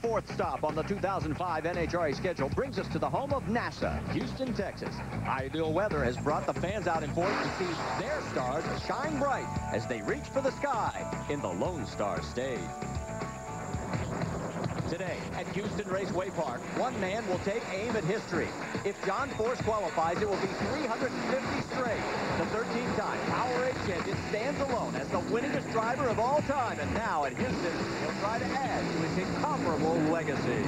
fourth stop on the 2005 NHRA schedule brings us to the home of NASA, Houston, Texas. Ideal weather has brought the fans out in force to see their stars shine bright as they reach for the sky in the Lone Star Stage. Today at Houston Raceway Park, one man will take aim at history. If John Force qualifies, it will be 350 straight. The 13-time Power 8 champion stands alone as the winningest driver of all time. And now at Houston, he'll try to add to his incomparable legacy.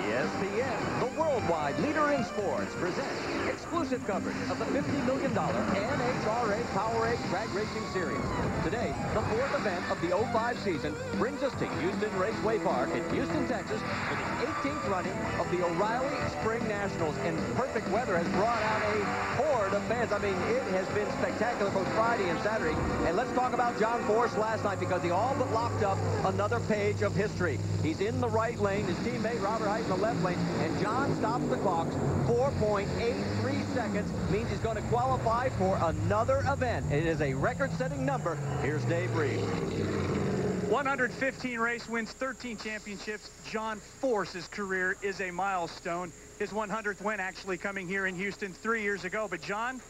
ESPN, the worldwide leader in sports, presents exclusive coverage of the $50 million NHRA Power 8 Drag Racing Series. Today, the fourth event of the 05 season brings us to Houston Raceway Park in Houston, Texas, for the 18th running of the O'Reilly Spring Nationals. And perfect weather has brought out a horde of fans. I mean, it has been spectacular both Friday and Saturday. And let's talk about John Force last night, because he all but locked up another page of history. He's in the right lane, his teammate Robert Hight in the left lane, and John stops the clocks. 4.83 seconds means he's going to qualify for another event. It is a record-setting number. Here's Dave Reed. 115 race wins, 13 championships. John Force's career is a milestone. His 100th win actually coming here in Houston 3 years ago. But John,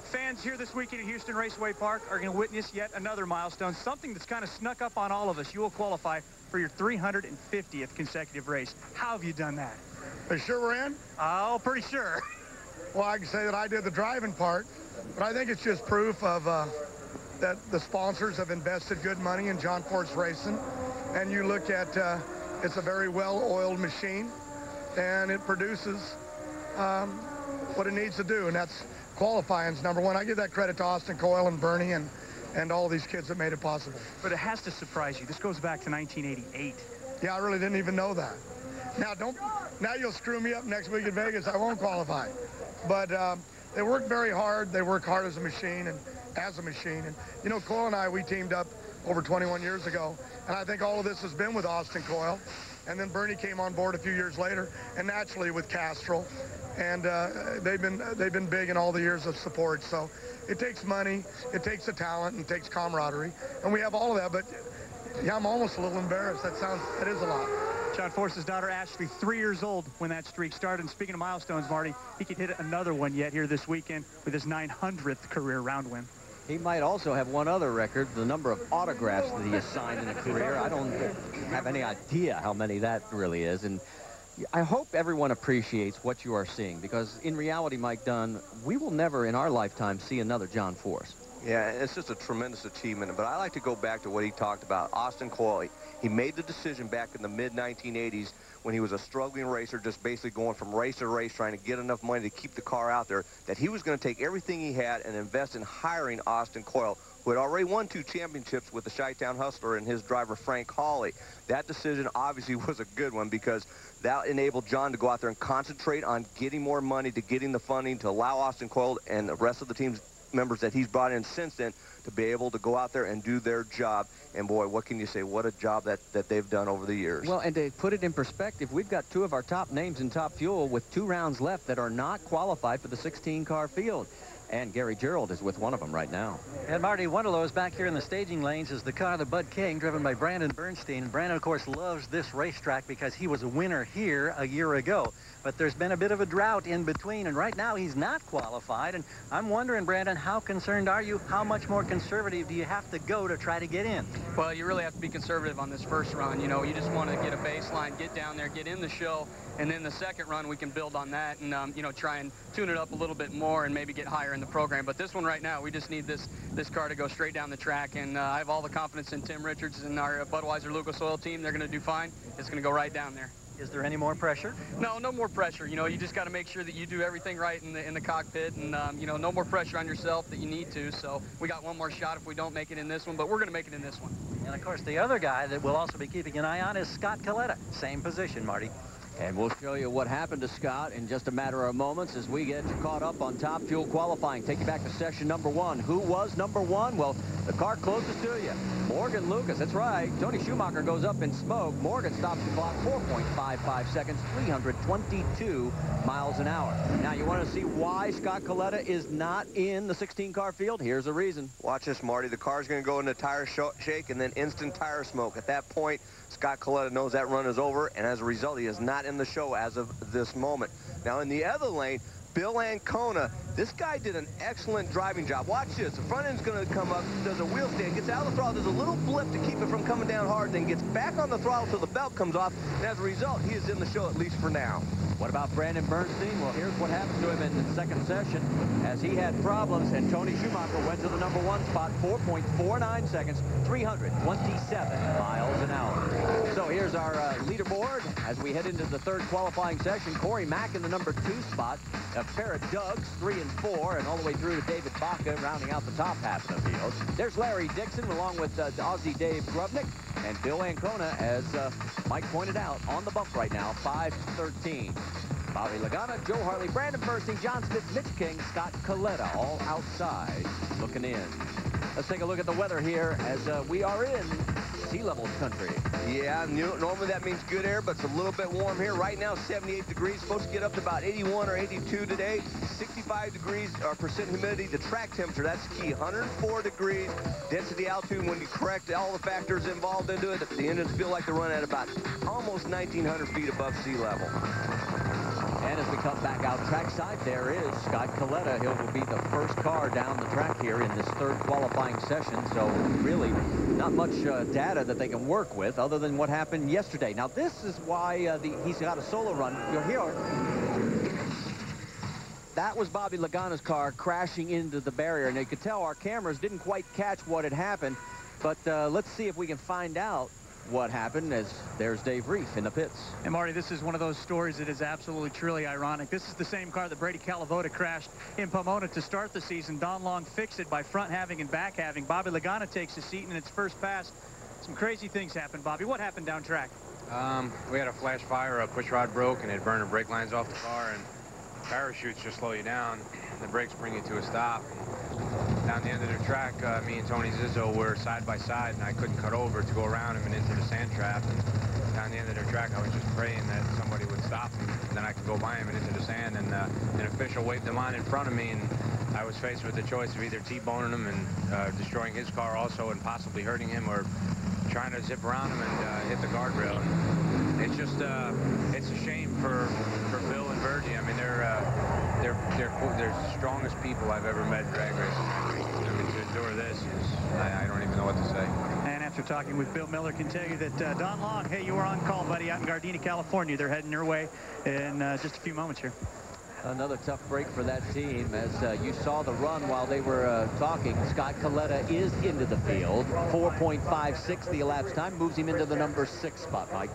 fans here this weekend at Houston Raceway Park are going to witness yet another milestone, something that's kind of snuck up on all of us. You will qualify for your 350th consecutive race. How have you done that? Are you sure we're in? Oh, pretty sure. Well, I can say that I did the driving part, but I think it's just proof of that the sponsors have invested good money in John Force Racing. And you look at, it's a very well-oiled machine, and it produces what it needs to do, and that's qualifying's number one. I give that credit to Austin Coyle and Bernie and all these kids that made it possible. But it has to surprise you. This goes back to 1988. Yeah, I really didn't even know that. Now you'll screw me up next week in Vegas. I won't qualify. But they work very hard. They work hard as a machine and as a machine. And, you know, Coyle and I, we teamed up over 21 years ago. And I think all of this has been with Austin Coyle. And then Bernie came on board a few years later, and naturally with Castrol. And they've been big in all the years of support. So it takes money, it takes the talent, and it takes camaraderie. And we have all of that. But, yeah, I'm almost a little embarrassed. That is a lot. John Force's daughter, Ashley, 3 years old when that streak started. And speaking of milestones, Marty, he could hit another one yet here this weekend with his 900th career round win. He might also have one other record, the number of autographs that he has signed in a career. I don't have any idea how many that really is. And I hope everyone appreciates what you are seeing, because in reality, Mike Dunn, we will never in our lifetime see another John Force. Yeah, it's just a tremendous achievement. But I like to go back to what he talked about. Austin Coyle, he made the decision back in the mid-1980s when he was a struggling racer, just basically going from race to race, trying to get enough money to keep the car out there, that he was going to take everything he had and invest in hiring Austin Coyle, who had already won 2 championships with the Chi-Town Hustler and his driver Frank Hawley. That decision obviously was a good one, because that enabled John to go out there and concentrate on getting more money, to getting the funding, to allow Austin Coyle and the rest of the team's members that he's brought in since then to be able to go out there and do their job. And boy, what can you say? What a job that they've done over the years. Well, and to put it in perspective, we've got 2 of our top names in Top Fuel with 2 rounds left that are not qualified for the 16-car field. And Gary Gerald is with one of them right now. And Marty, one of those back here in the staging lanes is the car that Bud King, driven by Brandon Bernstein. Brandon, of course, loves this racetrack because he was a winner here a year ago. But there's been a bit of a drought in between, and right now he's not qualified. And I'm wondering, Brandon, how concerned are you? How much more conservative do you have to go to try to get in? Well, you really have to be conservative on this first run. You know, you just want to get a baseline, get down there, get in the show, and then the second run we can build on that and, you know, try and tune it up a little bit more and maybe get higher in the program. But this one right now, we just need this car to go straight down the track, and I have all the confidence in Tim Richards and our Budweiser Lucas Oil team. They're going to do fine. It's going to go right down there. Is there any more pressure? No, no more pressure. You know, you just got to make sure that you do everything right in the cockpit, and you know, no more pressure on yourself that you need to. So we got one more shot if we don't make it in this one, but we're going to make it in this one. And of course, the other guy that we'll also be keeping an eye on is Scott Coletta. Same position, Marty. And we'll show you what happened to Scott in just a matter of moments as we get caught up on Top Fuel qualifying. Take you back to session number 1. Who was number 1? Well, the car closest to you, Morgan Lucas. That's right. Tony Schumacher goes up in smoke. Morgan stops the clock 4.55 seconds, 322 miles an hour. Now, you want to see why Scott Coletta is not in the 16-car field? Here's the reason. Watch this, Marty. The car's going to go into tire shake and then instant tire smoke. At that point, Scott Coletta knows that run is over, and as a result, he is not in the show as of this moment. Now, in the other lane, Bill Ancona, this guy did an excellent driving job. Watch this. The front end's going to come up, does a wheel stand, gets out of the throttle, does a little blip to keep it from coming down hard, then gets back on the throttle till the belt comes off, and as a result, he is in the show at least for now. What about Brandon Bernstein? Well, here's what happened to him in the second session as he had problems, and Tony Schumacher went to the number 1 spot, 4.49 seconds, 327 miles an hour. So here's our leaderboard as we head into the third qualifying session. Corey Mack in the number 2 spot, a pair of Dougs, 3 and 4, and all the way through to David Baca rounding out the top half of the field. There's Larry Dixon along with Aussie Dave Grubnick, and Bill Ancona, as Mike pointed out, on the bump right now, 5-13. Bobby Lagana, Joe Harley, Brandon Bernstein, John Smith, Mitch King, Scott Coletta, all outside looking in. Let's take a look at the weather here as we are in sea level country. Yeah, normally that means good air, but it's a little bit warm here. Right now, 78 degrees. Supposed to get up to about 81 or 82 today. 65 degrees percent humidity. The track temperature, that's key. 104 degrees. Density, altitude, when you correct all the factors involved into it, the engines feel like they're running at about almost 1,900 feet above sea level. And as we come back out trackside, there is Scott Coletta. He will be the first car down the track here in this third qualifying session. So really not much data that they can work with other than what happened yesterday. Now, this is why he's got a solo run. You'll hear that was Bobby Lagana's car crashing into the barrier. And you could tell our cameras didn't quite catch what had happened. But let's see if we can find out what happened as there's Dave Reef in the pits. And Marty, this is one of those stories that is absolutely truly ironic. This is the same car that Brady Calavoda crashed in Pomona to start the season. Don Long fixed it by front halving and back halving. Bobby Lagana takes a seat in its first pass. Some crazy things happened, Bobby. What happened down track? We had a flash fire, a push rod broke, and it burned the brake lines off the car, and parachutes just slow you down. The brakes bring you to a stop. Down the end of the track, me and Tony Zizzo were side by side, and I couldn't cut over to go around him and into the sand trap. And down the end of the track, I was just praying that somebody would stop him, and then I could go by him and into the sand. And an official waved him on in front of me, and I was faced with the choice of either T-boning him and destroying his car also and possibly hurting him, or trying to zip around him and hit the guardrail. And it's just, it's a shame for Bill and Virgie. I mean, they're the strongest people I've ever met in drag racing. I mean, to endure this is, I don't even know what to say. And after talking with Bill Miller, can tell you that Don Long, hey, you were on call, buddy, out in Gardena, California. They're heading your way in just a few moments here. Another tough break for that team as you saw the run while they were talking. Scott Coletta is into the field. 4.56 the elapsed time moves him into the number 6 spot, Mike.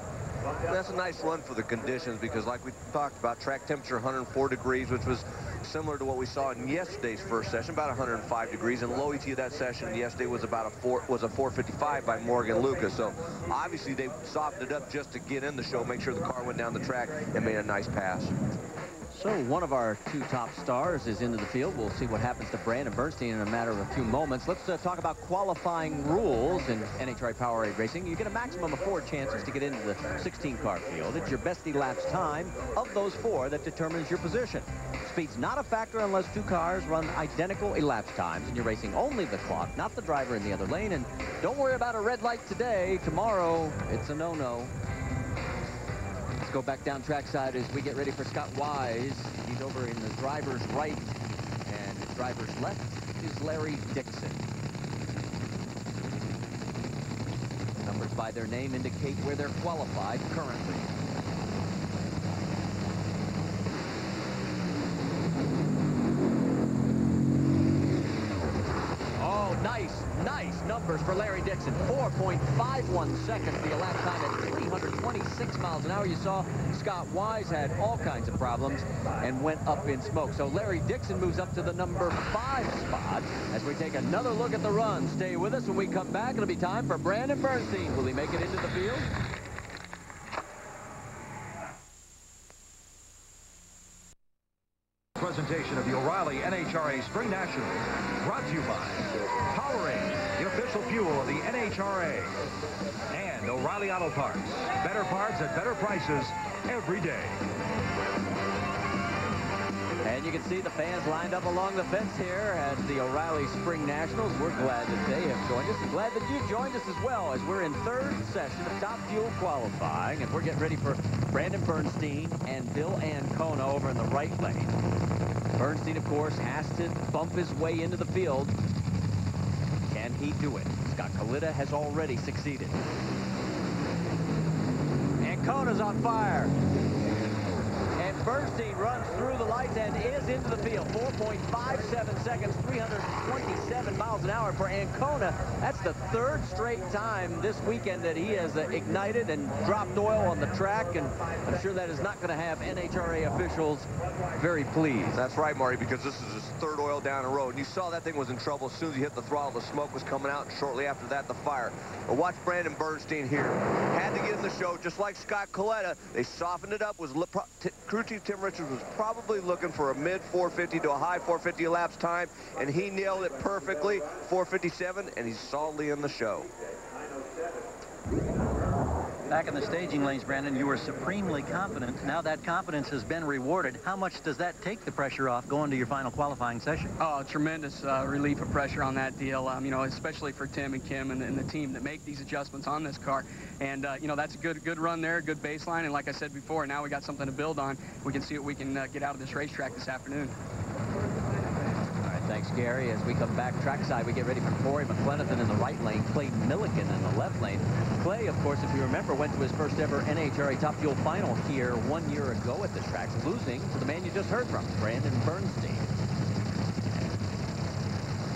That's a nice run for the conditions because, like we talked about, track temperature 104 degrees, which was similar to what we saw in yesterday's first session, about 105 degrees. And low ET of that session yesterday was about a 455 by Morgan Lucas. So obviously they softened it up just to get in the show, make sure the car went down the track and made a nice pass. So one of our 2 top stars is into the field. We'll see what happens to Brandon Bernstein in a matter of a few moments. Let's talk about qualifying rules in NHRA Powerade Racing. You get a maximum of 4 chances to get into the 16-car field. It's your best elapsed time of those 4 that determines your position. Speed's not a factor unless 2 cars run identical elapsed times, and you're racing only the clock, not the driver in the other lane. And don't worry about a red light today. Tomorrow, it's a no-no. Let's go back down trackside as we get ready for Scott Wise. He's over in the driver's right, and the driver's left is Larry Dixon. Numbers by their name indicate where they're qualified currently. Oh, nice numbers for Larry Dixon. 4.51 seconds, the elapsed time at 326 miles an hour. You saw Scott Wise had all kinds of problems and went up in smoke. So Larry Dixon moves up to the number 5 spot as we take another look at the run. Stay with us when we come back. It'll be time for Brandon Bernstein. Will he make it into the field? Presentation of the O'Reilly NHRA Spring Nationals, brought to you by Powerade, the official fuel of the NHRA, and O'Reilly Auto Parts. Better parts at better prices every day. And you can see the fans lined up along the fence here at the O'Reilly Spring Nationals. We're glad that they have joined us and glad that you've joined us as well, as we're in third session of Top Fuel qualifying, and we're getting ready for Brandon Bernstein and Bill Ancona over in the right lane. Bernstein, of course, has to bump his way into the field. Can he do it? Scott Kalitta has already succeeded. Ancona's on fire. And Bernstein runs through the lights and is into the field. 4.57 seconds, 327 miles an hour for Ancona. That's the third straight time this weekend that he has ignited and dropped oil on the track, and I'm sure that is not going to have NHRA officials very pleased. That's right, Marty, because this is his third oil down the road. And you saw that thing was in trouble as soon as he hit the throttle. The smoke was coming out, and shortly after that, the fire. But watch Brandon Bernstein here. Had to get in the show, just like Scott Kalitta. They softened it up. Crew Chief Tim Richards was probably looking for a mid 450 to a high 450 elapsed time, and he nailed it perfectly. 457, and he's solidly in the show. Back in the staging lanes, Brandon, you were supremely confident. Now that confidence has been rewarded. How much does that take the pressure off going to your final qualifying session? Oh, tremendous relief of pressure on that deal, you know, especially for Tim and Kim and the team that make these adjustments on this car. And, you know, that's a good run there, good baseline. And like I said before, now we got something to build on. We can see what we can get out of this racetrack this afternoon. Thanks, Gary. As we come back trackside, we get ready for Corey McLenathan in the right lane, Clay Millican in the left lane. Clay, of course, if you remember, went to his first ever NHRA Top Fuel final here 1 year ago at this track, losing to the man you just heard from, Brandon Bernstein.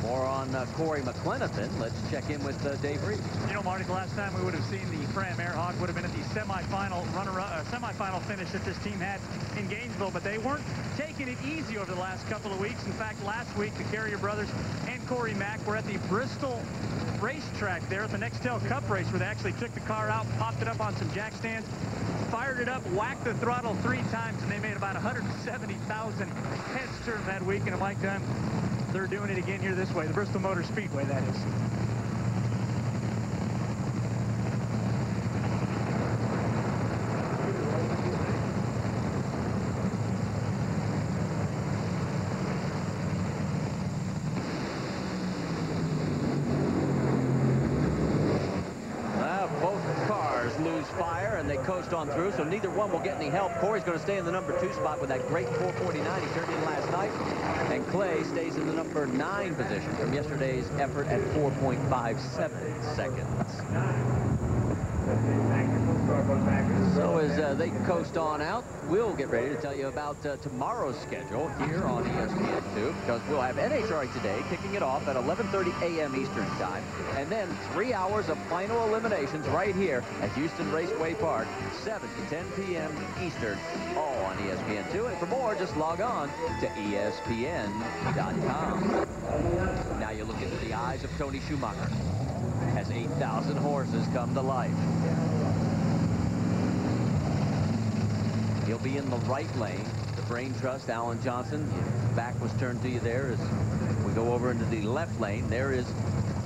More on Corey McLenathan. Let's check in with Dave Reed. You know, Marty, the last time we would have seen the Fram Airhawk would have been at the semifinal finish that this team had in Gainesville, but they weren't taking it easy over the last couple of weeks. In fact, last week, the Carrier brothers and Corey Mack were at the Bristol racetrack there at the Nextel Cup race, where they actually took the car out, popped it up on some jack stands, fired it up, whacked the throttle 3 times, and they made about 170,000 heads turn that week. And like them, they're doing it again here this way, the Bristol Motor Speedway, that is. Fire, and they coast on through, so neither one will get any help. Corey's going to stay in the number 2 spot with that great 449 he turned in last night, and Clay stays in the number 9 position from yesterday's effort at 4.57 seconds. So as they coast on out, we'll get ready to tell you about tomorrow's schedule here on ESPN2, because we'll have NHRA today kicking it off at 11:30 a.m. Eastern Time, and then 3 hours of final eliminations right here at Houston Raceway Park, 7 to 10 p.m. Eastern, all on ESPN2. And for more, just log on to ESPN.com. Now you look into the eyes of Tony Schumacher as 8,000 horses come to life. He'll be in the right lane. The Brain Trust, Alan Johnson. Your back was turned to you there as we go over into the left lane. There is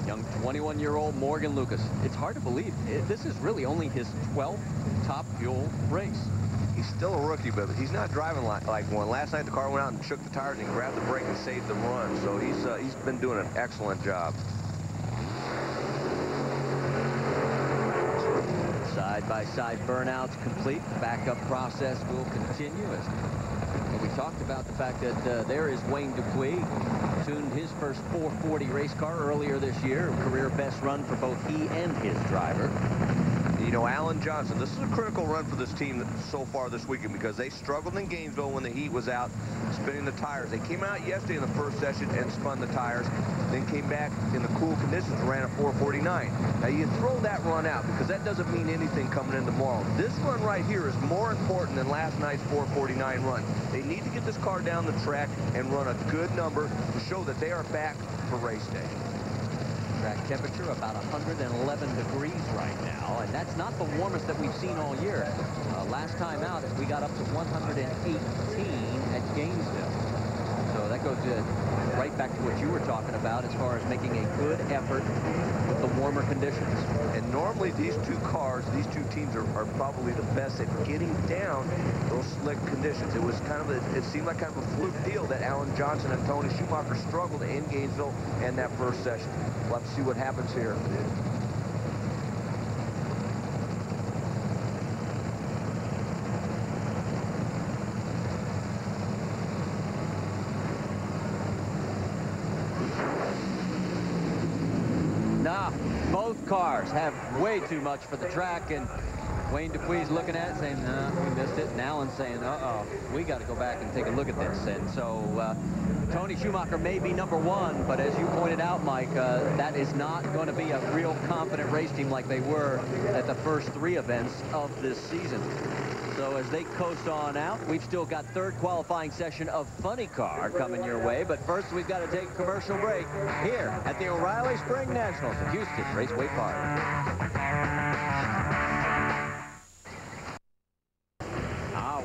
young 21-year-old Morgan Lucas. It's hard to believe. This is really only his 12th Top Fuel race. He's still a rookie, but he's not driving like one. Last night the car went out and shook the tires and grabbed the brake and saved the run. So he's been doing an excellent job. Side-by-side burnouts complete. The backup process will continue. And we talked about the fact that there is Wayne Dupuis. Tuned his first 440 race car earlier this year. Career best run for both he and his driver. You know, Alan Johnson, this is a critical run for this team so far this weekend, because they struggled in Gainesville when the heat was out, spinning the tires. They came out yesterday in the first session and spun the tires, then came back in the cool conditions and ran at 449. Now, you throw that run out because that doesn't mean anything coming in tomorrow. This run right here is more important than last night's 449 run. They need to get this car down the track and run a good number to show that they are back for race day. Track temperature about 111 degrees right now, and that's not the warmest that we've seen all year. Last time out, we got up to 118 at Gainesville. So that goes right back to what you were talking about as far as making a good effort with the warmer conditions. And normally these two cars, these two teams are probably the best at getting down those slick conditions. It was kind of it seemed like kind of a fluke deal that Alan Johnson and Tony Schumacher struggled in Gainesville and that first session. We'll have to see what happens here. Both cars have way too much for the track, and Wayne Dupuis looking at it saying, no, we missed it, and Alan's saying, uh-oh, we got to go back and take a look at this. And so Tony Schumacher may be number one, but as you pointed out, Mike, that is not going to be a real confident race team like they were at the first 3 events of this season. So as they coast on out, we've still got third qualifying session of Funny Car coming your way. But first, we've got to take a commercial break here at the O'Reilly Spring Nationals at Houston Raceway Park.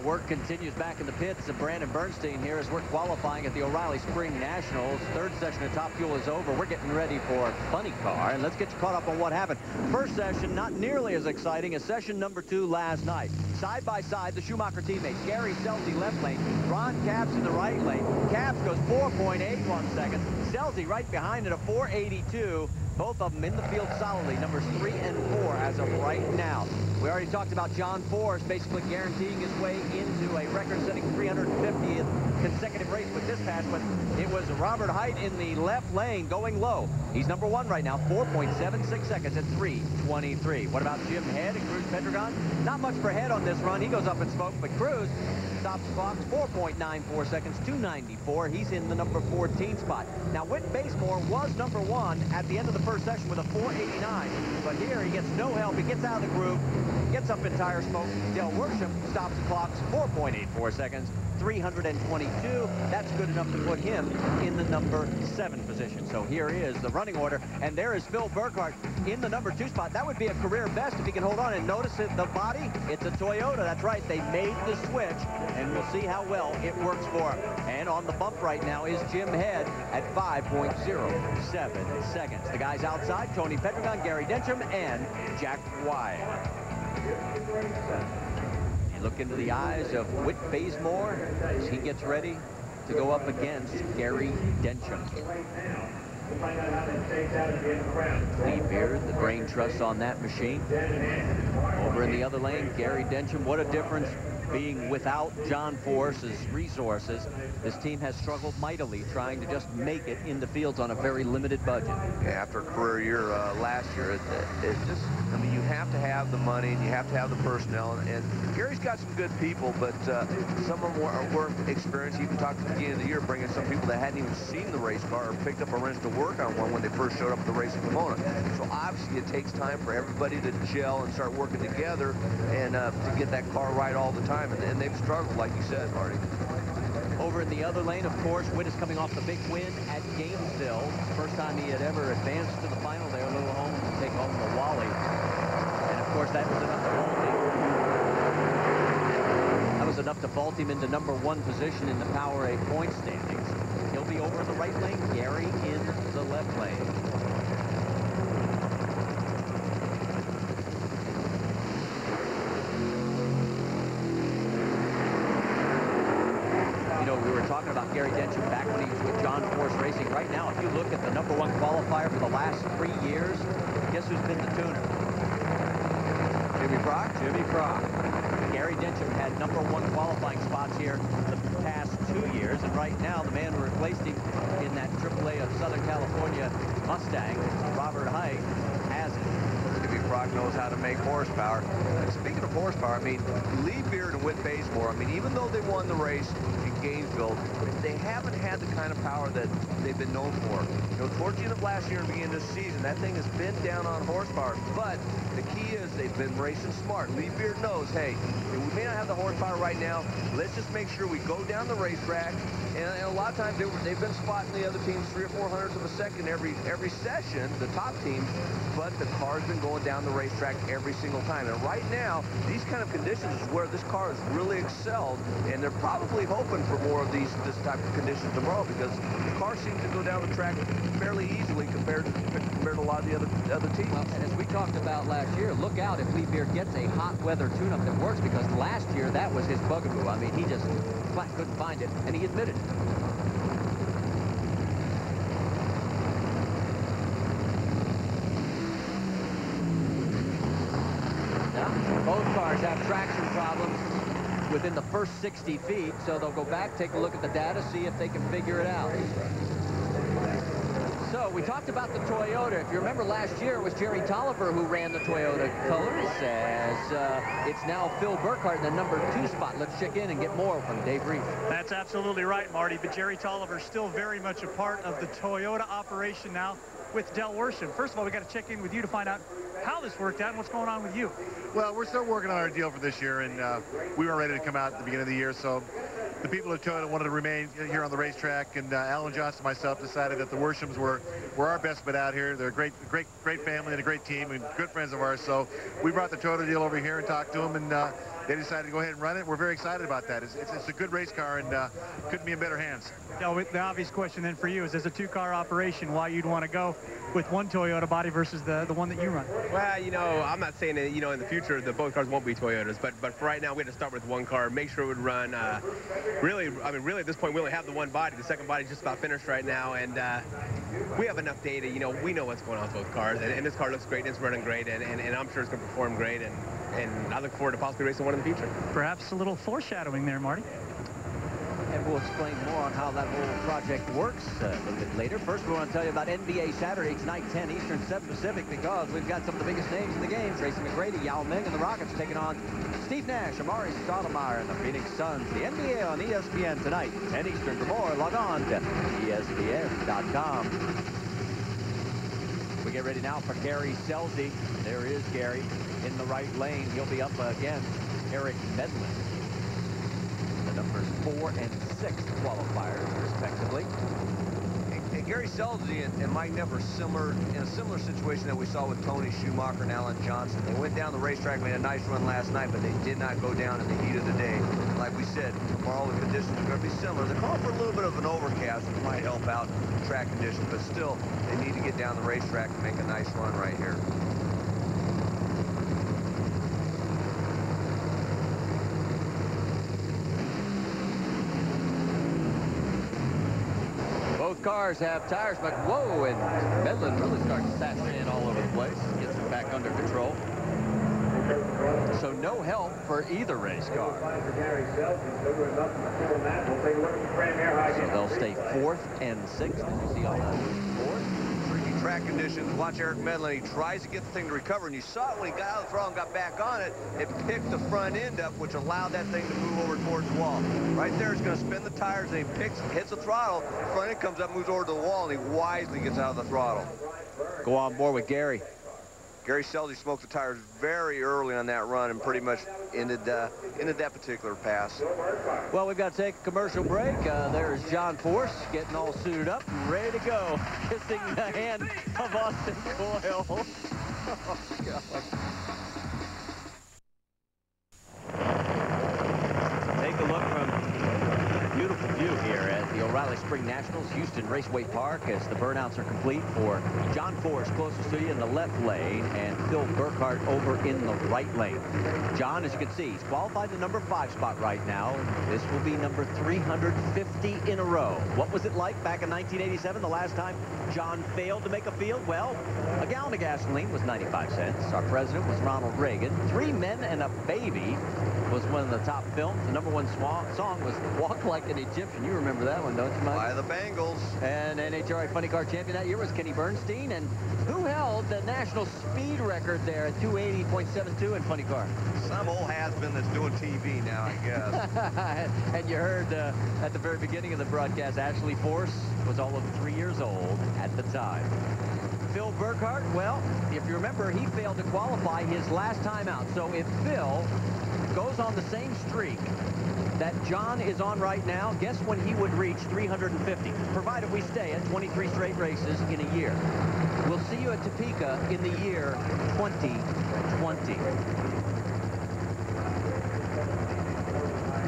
Work continues back in the pits of Brandon Bernstein here as we're qualifying at the O'Reilly Spring Nationals. Third session of Top Fuel is over. We're getting ready for Funny Car, and let's get you caught up on what happened. First session, not nearly as exciting as session number 2 last night. Side by side, the Schumacher teammates. Gary Scelzi left lane, Ron Capps in the right lane. Capps goes 4.81 seconds. Scelzi right behind at a 4.82. Both of them in the field solidly, numbers 3 and 4 as of right now. We already talked about John Force basically guaranteeing his way into a record-setting 350th consecutive race with this pass, but it was Robert Hight in the left lane going low. He's number 1 right now, 4.76 seconds at 3:23. What about Jim Head and Cruz Pedregon? Not much for Head on this run. He goes up in smoke, but Cruz stops the clock, 4.94 seconds, 2.94. He's in the number 14 spot. Now, Whit Bazemore was number 1 at the end of the first session with a 4.89, but here he gets no help. He gets out of the groove, gets up in tire smoke. Del Worsham stops the clock, 4.84 seconds, 322. That's good enough to put him in the number 7 position. So here is the running order, and there is Phil Burkhardt in the number 2 spot. That would be a career best if he can hold on. And notice it, the body, it's a Toyota. That's right, they made the switch, and we'll see how well it works for him. And on the bump right now is Jim Head at 5.07 seconds. The guys outside, Tony Pedregon, Gary Densham, and Jack Wyatt. You look into the eyes of Whit Bazemore as he gets ready to go up against Gary Densham. Lee Beard, the brain trust on that machine. Over in the other lane, Gary Densham. What a difference being without John Force's resources. This team has struggled mightily trying to just make it in the fields on a very limited budget. Yeah, after a career year last year, it just, I mean, you have to have the money and you have to have the personnel. And Gary's got some good people, but some of them weren't experienced. He even talked at the beginning of the year, bringing some people that hadn't even seen the race car or picked up a wrench to work on one when they first showed up at the race in Pomona. So obviously it takes time for everybody to gel and start working together and to get that car right all the time. And they've struggled, like you said, Marty. Over in the other lane, of course, Whit is coming off the big win at Gainesville. First time he had ever advanced to the final there, a little home to take home the Wally. And, of course, that was enough to vault him. That was enough to vault him into number 1 position in the Power A point standings. He'll be over in the right lane, Gary in the left lane. We were talking about Gary Densham back when he was with John Force Racing. Right now, if you look at the number 1 qualifier for the last 3 years, guess who's been the tuner? Jimmy Crock? Jimmy Crock. Gary Densham had number 1 qualifying spots here the past 2 years, and right now the man who replaced him in that AAA of Southern California Mustang, Robert Hight, has it. Jimmy Crock knows how to make horsepower. And speaking of horsepower, I mean, Lee Beard and Whit Bazemore, I mean, even though they won the race in Gainesville, they haven't had the kind of power that they've been known for. You know, towards the end of last year and beginning of this season, that thing has been down on horsepower. But the key is they've been racing smart. Lee Beard knows, hey, we may not have the horsepower right now. Let's just make sure we go down the racetrack. And a lot of times they've been spotting the other teams 3 or 4 hundredths of a second every session, the top teams. But the car's been going down down the racetrack every single time. And right now, these kind of conditions is where this car has really excelled, and they're probably hoping for more of this type of conditions tomorrow, because the car seems to go down the track fairly easily compared to a lot of the other teams. Well, and as we talked about last year, look out if Lee Beer gets a hot weather tune-up that works, because last year that was his bugaboo. I mean, he just flat couldn't find it, and he admitted it. Both cars have traction problems within the first 60 feet, so they'll go back, take a look at the data, see if they can figure it out. So we talked about the Toyota. If you remember last year, it was Jerry Tolliver who ran the Toyota colors, as it's now Phil Burkhardt in the number 2 spot. Let's check in and get more from Dave Reese. That's absolutely right, Marty, but Jerry Tolliver still very much a part of the Toyota operation now with Del Worsham. First of all, we got to check in with you to find out how this worked out and what's going on with you. Well, we're still working on our deal for this year, and we were ready to come out at the beginning of the year, so the people at Toyota wanted to remain here on the racetrack, and Alan Johnson and myself decided that the Worshams were our best bet out here. They're a great family and a great team and good friends of ours, so we brought the Toyota deal over here and talked to them, and they decided to go ahead and run it. We're very excited about that. It's a good race car, and couldn't be in better hands. Yeah, the obvious question then for you is, as a 2-car operation, why you'd want to go with one Toyota body versus the one that you run? Well, you know, I'm not saying that, you know, in the future both cars won't be Toyotas, but for right now we had to start with one car, make sure it would run. Really at this point we only have the one body. The second body's just about finished right now, and we have enough data. You know, we know what's going on with both cars, and this car looks great, and it's running great, and I'm sure it's going to perform great, and I look forward to possibly racing one in the future. Perhaps a little foreshadowing there, Marty. And we'll explain more on how that whole project works a little bit later. First, we want to tell you about NBA Saturday tonight, 10 Eastern, 7 Pacific, because we've got some of the biggest names in the game. Tracy McGrady, Yao Ming, and the Rockets taking on Steve Nash, Amari Stoudemire, and the Phoenix Suns. The NBA on ESPN tonight, 10 Eastern. For more, log on to ESPN.com. We get ready now for Gary Scelzi. There is Gary in the right lane. He'll be up against Eric Medlin. The numbers 4 and 6 qualifiers, respectively. And Gary Scelzi and Mike Neff are in a similar situation that we saw with Tony Schumacher and Alan Johnson. They went down the racetrack, made a nice run last night, but they did not go down in the heat of the day. Like we said, tomorrow the conditions are going to be similar. They're calling for a little bit of an overcast, which might help out track conditions, but still, they need to get down the racetrack and make a nice run right here. Both cars have tires, but whoa, and Medlin really starts sashing in all over the place. Gets it back under control. So no help for either race car. So they'll stay 4th and 6th. You see all that? 4th. Tricky track conditions. Watch Eric Medlin. He tries to get the thing to recover, and you saw it when he got out of the throttle and got back on it. It picked the front end up, which allowed that thing to move over towards the wall. Right there, it's going to spin the tires, and he hits the throttle. Front end comes up, moves over to the wall, and he wisely gets out of the throttle. Go on board with Gary. Gary Scelzi smoked the tires very early on that run and pretty much ended that particular pass. Well, we've got to take a commercial break. There's John Force getting all suited up and ready to go, kissing the hand of Austin Coyle. Oh, God. Take a look from a beautiful view here at the O'Reilly Spring Nationals, Houston Raceway Park, as the burnouts are complete for John Force closest to you in the left lane and Phil Burkhardt over in the right lane. John, as you can see, he's qualified the number 5 spot right now. This will be number 350 in a row. What was it like back in 1987, the last time John failed to make a field? Well, a gallon of gasoline was 95 cents. Our president was Ronald Reagan. 3 Men and a Baby was one of the top films. The number 1 song was Walk Like an Egyptian. You remember that one, don't you, Mike? By the Bengals. And NHRA Funny Car champion that year was Kenny Bernstein. And who held the national speed record there at 280.72 in Funny Car? Some old has-been that's doing TV now, I guess. And you heard at the very beginning of the broadcast, Ashley Force was all of 3 years old at the time. Phil Burkhardt, well, if you remember, he failed to qualify his last time out. So if Phil goes on the same streak that John is on right now, guess when he would reach 350, provided we stay at 23 straight races in a year. We'll see you at Topeka in the year 2020.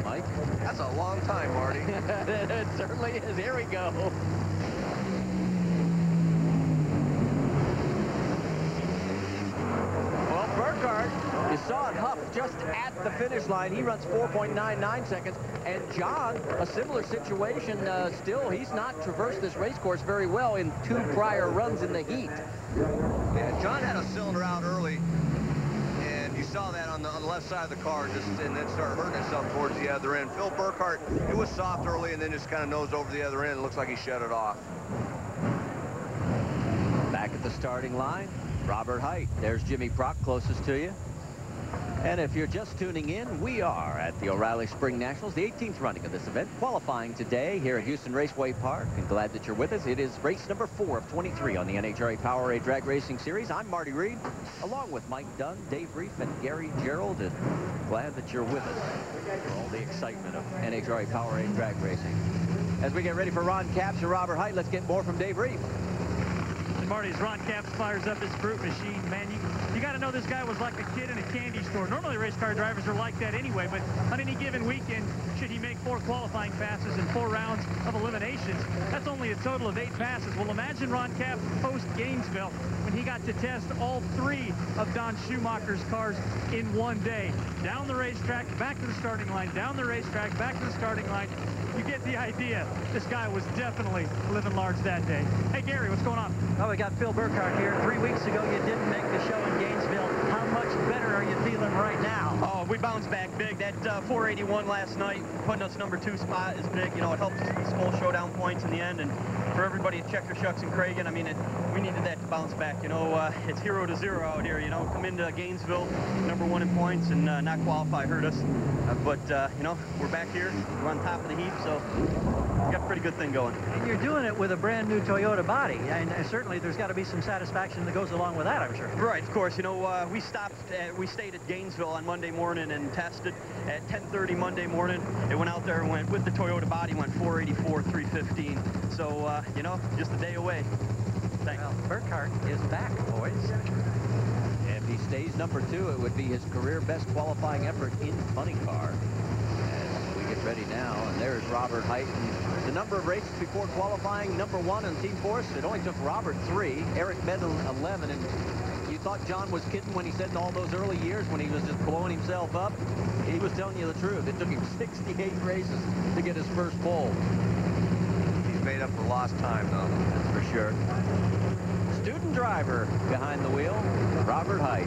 Mike? That's a long time, Marty. It certainly is. Here we go. Well, Burkhardt, you saw it huff just at the finish line. He runs 4.99 seconds. And John, a similar situation. Still, he's not traversed this race course very well in 2 prior runs in the heat. Yeah, John had a cylinder out early, and you saw that on the left side of the car, and then started hurting himself towards the other end. Phil Burkhardt, it was soft early, and then just kind of nosed over the other end. It looks like he shut it off. Back at the starting line, Robert Hight. There's Jimmy Prock closest to you. And if you're just tuning in, we are at the O'Reilly Spring Nationals, the 18th running of this event, qualifying today here at Houston Raceway Park. And glad that you're with us. It is race number 4 of 23 on the NHRA Powerade Drag Racing Series. I'm Marty Reed, along with Mike Dunn, Dave Reef, and Gary Gerald. And glad that you're with us for all the excitement of NHRA Powerade Drag Racing. As we get ready for Ron Capps and Robert Hight, let's get more from Dave Reef. And Marty's Ron Capps fires up his brute machine. Man, you got to know this guy was like a kid in a candy store. Normally race car drivers are like that anyway, but on any given weekend, should he make 4 qualifying passes and 4 rounds of eliminations, that's only a total of 8 passes. Well, imagine Ron Capps post Gainesville when he got to test all 3 of Don Schumacher's cars in one day. Down the racetrack, back to the starting line, down the racetrack, back to the starting line. You get the idea. This guy was definitely living large that day. Hey, Gary, what's going on? Well, we got Phil Burkhardt here. 3 weeks ago, you didn't make the show in Gainesville. How much better are you feeling right now? Oh, we bounced back big. That 481 last night, putting us number 2 spot is big. You know, it helped us with small showdown points in the end. And for everybody at Checker, Shucks, and Cragen, I mean, we needed that to bounce back. You know, it's 0 to 0 out here. You know, come into Gainesville, number 1 in points, and not qualify hurt us. But, you know, we're back here. We're on top of the heap, so we got a pretty good thing going. And you're doing it with a brand new Toyota body. And certainly there's got to be some satisfaction that goes along with that, I'm sure. Right, of course. You know, we stayed at Gainesville on Monday morning and tested at 10:30 Monday morning. It went out there and went with the Toyota body, went 484, 315. So, you know, just a day away. Thanks. Well, Burkhardt is back, boys. If he stays number 2, it would be his career best qualifying effort in funny car. As we get ready now, and there's Robert Hight. And the number of races before qualifying, number 1 in Team Force, it only took Robert 3, Eric Bedell 11, and you thought John was kidding when he said in all those early years when he was just blowing himself up. He was telling you the truth. It took him 68 races to get his first pole. He's made up for lost time, though. That's for sure. Student driver behind the wheel, Robert Hight.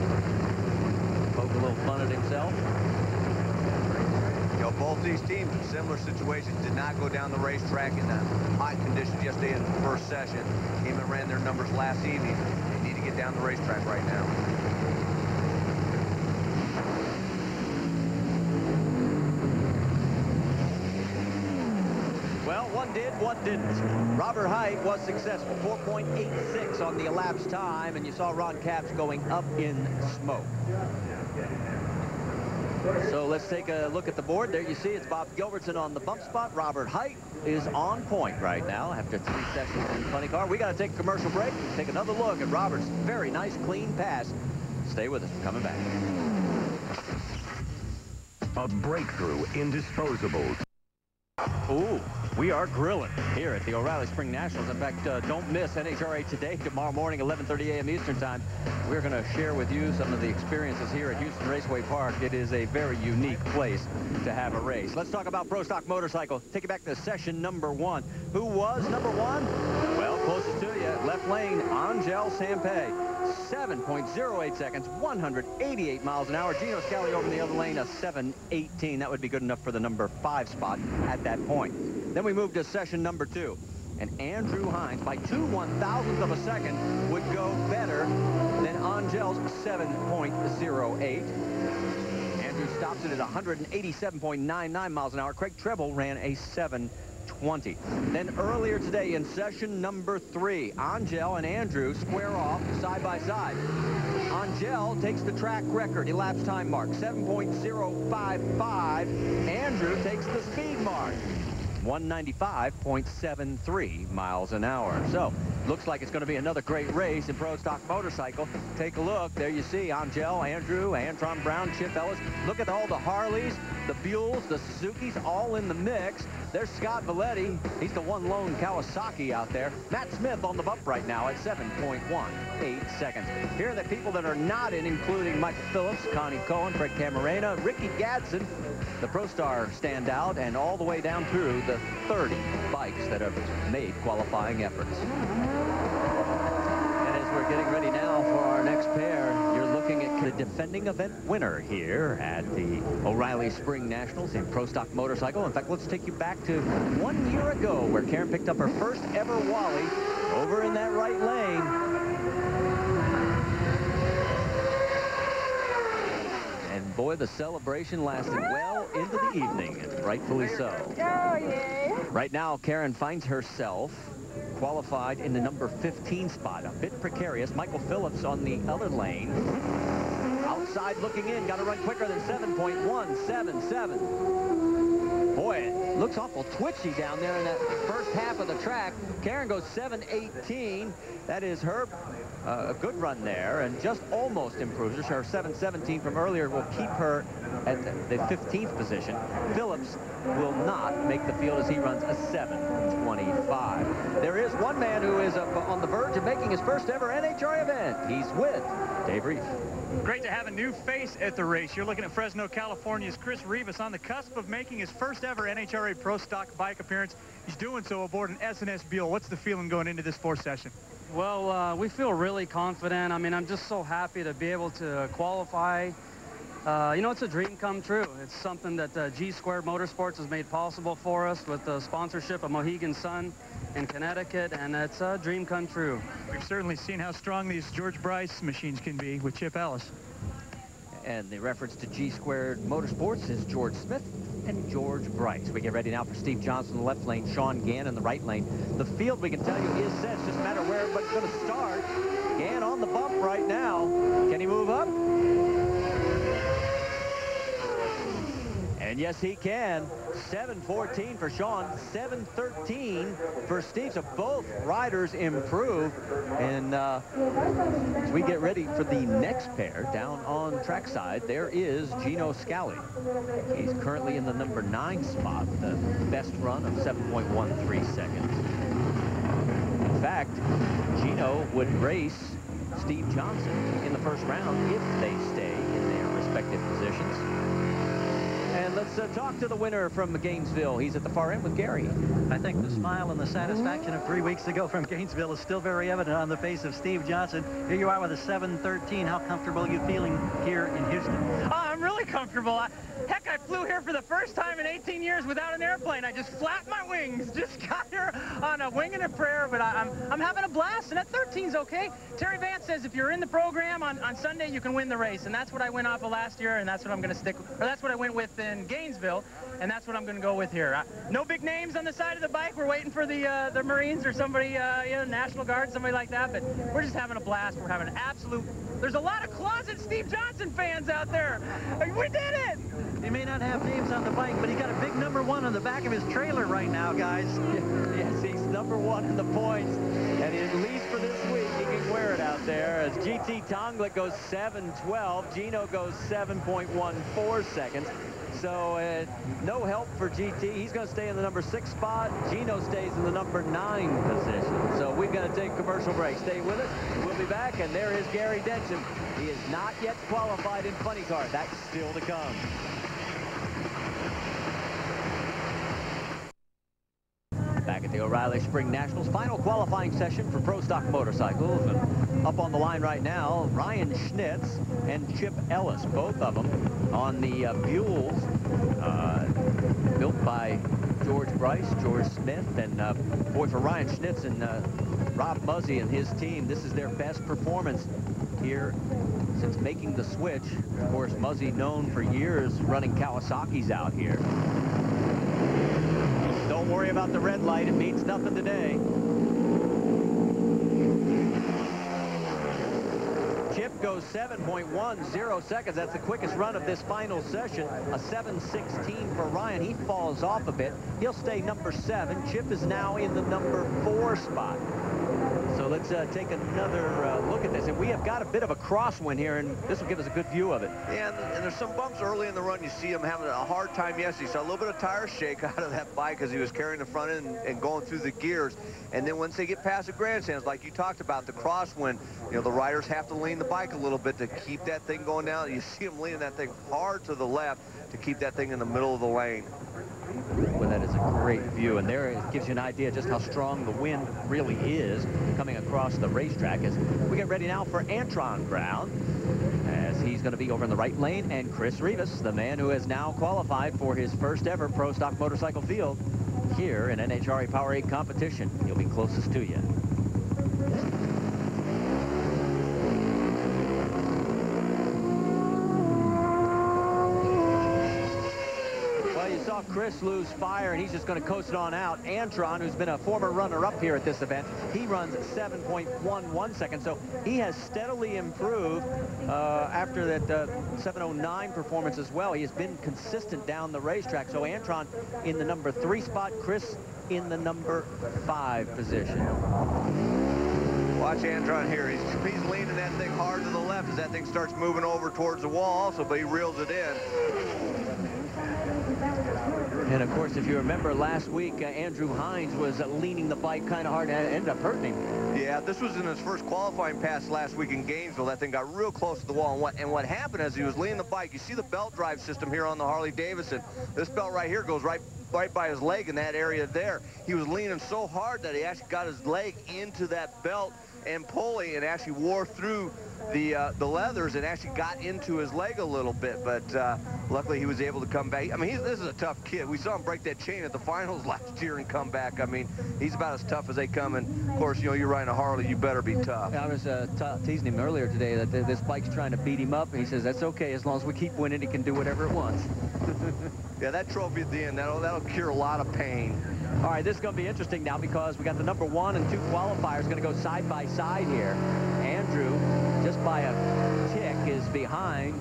Poke a little fun at himself. You know, both these teams in similar situations did not go down the racetrack in the hot conditions yesterday in the first session. Came and ran their numbers last evening. They need to get down the racetrack right now. Well, one did, one didn't. Robert Hight was successful, 4.86 on the elapsed time, and you saw Ron Capps going up in smoke. So let's take a look at the board. There you see it's Bob Gilbertson on the bump spot. Robert Hight is on point right now after 3 sessions in funny car. We got to take a commercial break and take another look at Robert's very nice clean pass. Stay with us. We're coming back. A breakthrough in disposables. Ooh, we are grilling here at the O'Reilly Spring Nationals. In fact, don't miss NHRA Today tomorrow morning, 11:30 a.m. Eastern Time. We're going to share with you some of the experiences here at Houston Raceway Park. It is a very unique place to have a race. Let's talk about Pro Stock Motorcycle. Take it back to session number 1. Who was number 1? Well, closest to you, left lane, Angel Sampey. 7.08 seconds, 188 miles an hour. Gino Scali over in the other lane, a 7:18. That would be good enough for the number 5 spot at that point. Then we move to session number 2. And Andrew Hines, by 2 1/1000th of a second, would go better than Angel's 7.08. Andrew stops it at 187.99 miles an hour. Craig Treble ran a 7:12. 20. Then earlier today in session number 3, Angel and Andrew square off side by side. Angel takes the track record, elapsed time mark, 7.055. Andrew takes the speed mark, 195.73 miles an hour. So, looks like it's going to be another great race in Pro Stock Motorcycle. Take a look. There you see Angel, Andrew, Antron Brown, Chip Ellis. Look at all the Harleys, the Buells, the Suzukis, all in the mix. There's Scott Valetti. He's the one lone Kawasaki out there. Matt Smith on the bump right now at 7.18 seconds. Here are the people that are not in, including Michael Phillips, Connie Cohen, Fred Camarena, Ricky Gadsden, the ProStar standout, and all the way down through the 30 bikes that have made qualifying efforts. And as we're getting ready now for our next pair, you're looking at the defending event winner here at the O'Reilly Spring Nationals in Pro Stock Motorcycle. In fact, let's take you back to 1 year ago where Karen picked up her first ever Wally over in that right lane. And boy, the celebration lasted well into the evening, and rightfully so. Right now, Karen finds herself qualified in the number 15 spot, a bit precarious. Michael Phillips on the other lane. Outside looking in, got to run quicker than 7.177. Boy, it looks awful twitchy down there in that first half of the track. Karen goes 7.18. That is her a good run there, and just almost improves her. Her 7.17 from earlier will keep her at the 15th position. Phillips will not make the field as he runs a 7.25. There is one man who is on the verge of making his first ever NHRA event. He's with Dave Reef. Great to have a new face at the race. You're looking at Fresno, California's Chris Rivas on the cusp of making his first ever NHRA Pro Stock bike appearance. He's doing so aboard an S&S Buell. What's the feeling going into this fourth session? Well, we feel really confident. I mean, I'm just so happy to be able to qualify. You know, it's a dream come true. It's something that G Squared Motorsports has made possible for us with the sponsorship of Mohegan Sun in Connecticut, and it's a dream come true. We've certainly seen how strong these George Bryce machines can be with Chip Ellis. And the reference to G Squared Motorsports is George Smith and George Bryce. We get ready now for Steve Johnson in the left lane, Sean Gann in the right lane. The field, we can tell you, is set. It's just a matter of where everybody's going to start. Gann on the bump right now. Can he move up? And yes, he can. 7.14 for Sean, 7.13 for Steve. So both riders improve. And as we get ready for the next pair down on trackside, there is Gino Scali. He's currently in the number 9 spot, the best run of 7.13 seconds. In fact, Gino would race Steve Johnson in the first round if they stay in their respective positions. And let's talk to the winner from Gainesville. He's at the far end with Gary. I think the smile and the satisfaction of 3 weeks ago from Gainesville is still very evident on the face of Steve Johnson. Here you are with a 7.13. How comfortable are you feeling here in Houston? I'm really comfortable. Heck, I flew here for the first time in 18 years without an airplane. I just flapped my wings, just got here on a wing and a prayer, but I'm having a blast, and that 13's okay. Terry Vance says if you're in the program on Sunday, you can win the race, and that's what I went off of last year, and that's what I'm going to stick with, or that's what I went with in Gainesville, and that's what I'm going to go with here. No big names on the side of the bike. We're waiting for the Marines or somebody, you know, National Guard, somebody like that, but we're just having a blast. We're having an absolute... There's a lot of closet Steve Johnson fans out there. We did it! He may not have names on the bike, but he got a big number 1 on the back of his trailer right now, guys. Yes, he's number 1 in the points, and at least for this week, he can wear it out there. As GT Tonglet goes 7.12, Gino goes 7.14 seconds. So no help for GT. He's going to stay in the number 6 spot. Gino stays in the number 9 position. So we've got to take a commercial break. Stay with us. We'll be back, and there is Gary Denson. He is not yet qualified in Funny Car. That's still to come. Back at the O'Reilly Spring Nationals, final qualifying session for Pro Stock Motorcycles. And up on the line right now, Ryan Schnitz and Chip Ellis, both of them on the Buells, built by George Bryce, George Smith, and boy, for Ryan Schnitz and Rob Muzzy and his team, this is their best performance here since making the switch. Of course, Muzzy known for years running Kawasaki's out here. He stole Don't worry about the red light. It means nothing today. Chip goes 7.10 seconds. That's the quickest run of this final session. A 7:16 for Ryan. He falls off a bit. He'll stay number 7. Chip is now in the number 4 spot. So let's take another look at this. And we have got a bit of a crosswind here, and this will give us a good view of it. Yeah, and there's some bumps early in the run. You see him having a hard time yesterday. Saw a little bit of tire shake out of that bike as he was carrying the front end and going through the gears. And then once they get past the grandstands, like you talked about, the crosswind, you know, the riders have to lean the bike a little bit to keep that thing going down. You see him leaning that thing hard to the left to keep that thing in the middle of the lane. Well, that is a great view, and there it gives you an idea just how strong the wind really is coming across the racetrack as we get ready now for Antron Brown, as he's going to be over in the right lane, and Chris Rivas, the man who has now qualified for his first ever Pro Stock Motorcycle Field here in NHRA Powerade competition. He'll be closest to you. Chris lose fire, and he's just going to coast it on out. Antron, who's been a former runner-up here at this event, he runs 7.11 seconds, so he has steadily improved after that 7:09 performance as well. He has been consistent down the racetrack. So Antron in the number 3 spot, Chris in the number 5 position. Watch Antron here. He's leaning that thing hard to the left as that thing starts moving over towards the wall also, but he reels it in. And of course, if you remember last week, Andrew Hines was leaning the bike kind of hard and ended up hurting him. Yeah, this was in his first qualifying pass last week in Gainesville. That thing got real close to the wall. And what happened as he was leaning the bike, you see the belt drive system here on the Harley-Davidson. This belt right here goes right by his leg in that area there. He was leaning so hard that he actually got his leg into that belt and pulley and actually wore through the leathers and actually got into his leg a little bit, but luckily he was able to come back. I mean, this is a tough kid. We saw him break that chain at the finals last year and come back. I mean, he's about as tough as they come, and of course, you know, you're riding a Harley, you better be tough. I was teasing him earlier today that this bike's trying to beat him up, and he says that's okay, as long as we keep winning, it can do whatever it wants. Yeah, that trophy at the end, that'll cure a lot of pain. All right, this is going to be interesting now because we got the number 1 and 2 qualifiers going to go side by side here. Andrew, just by a tick, is behind.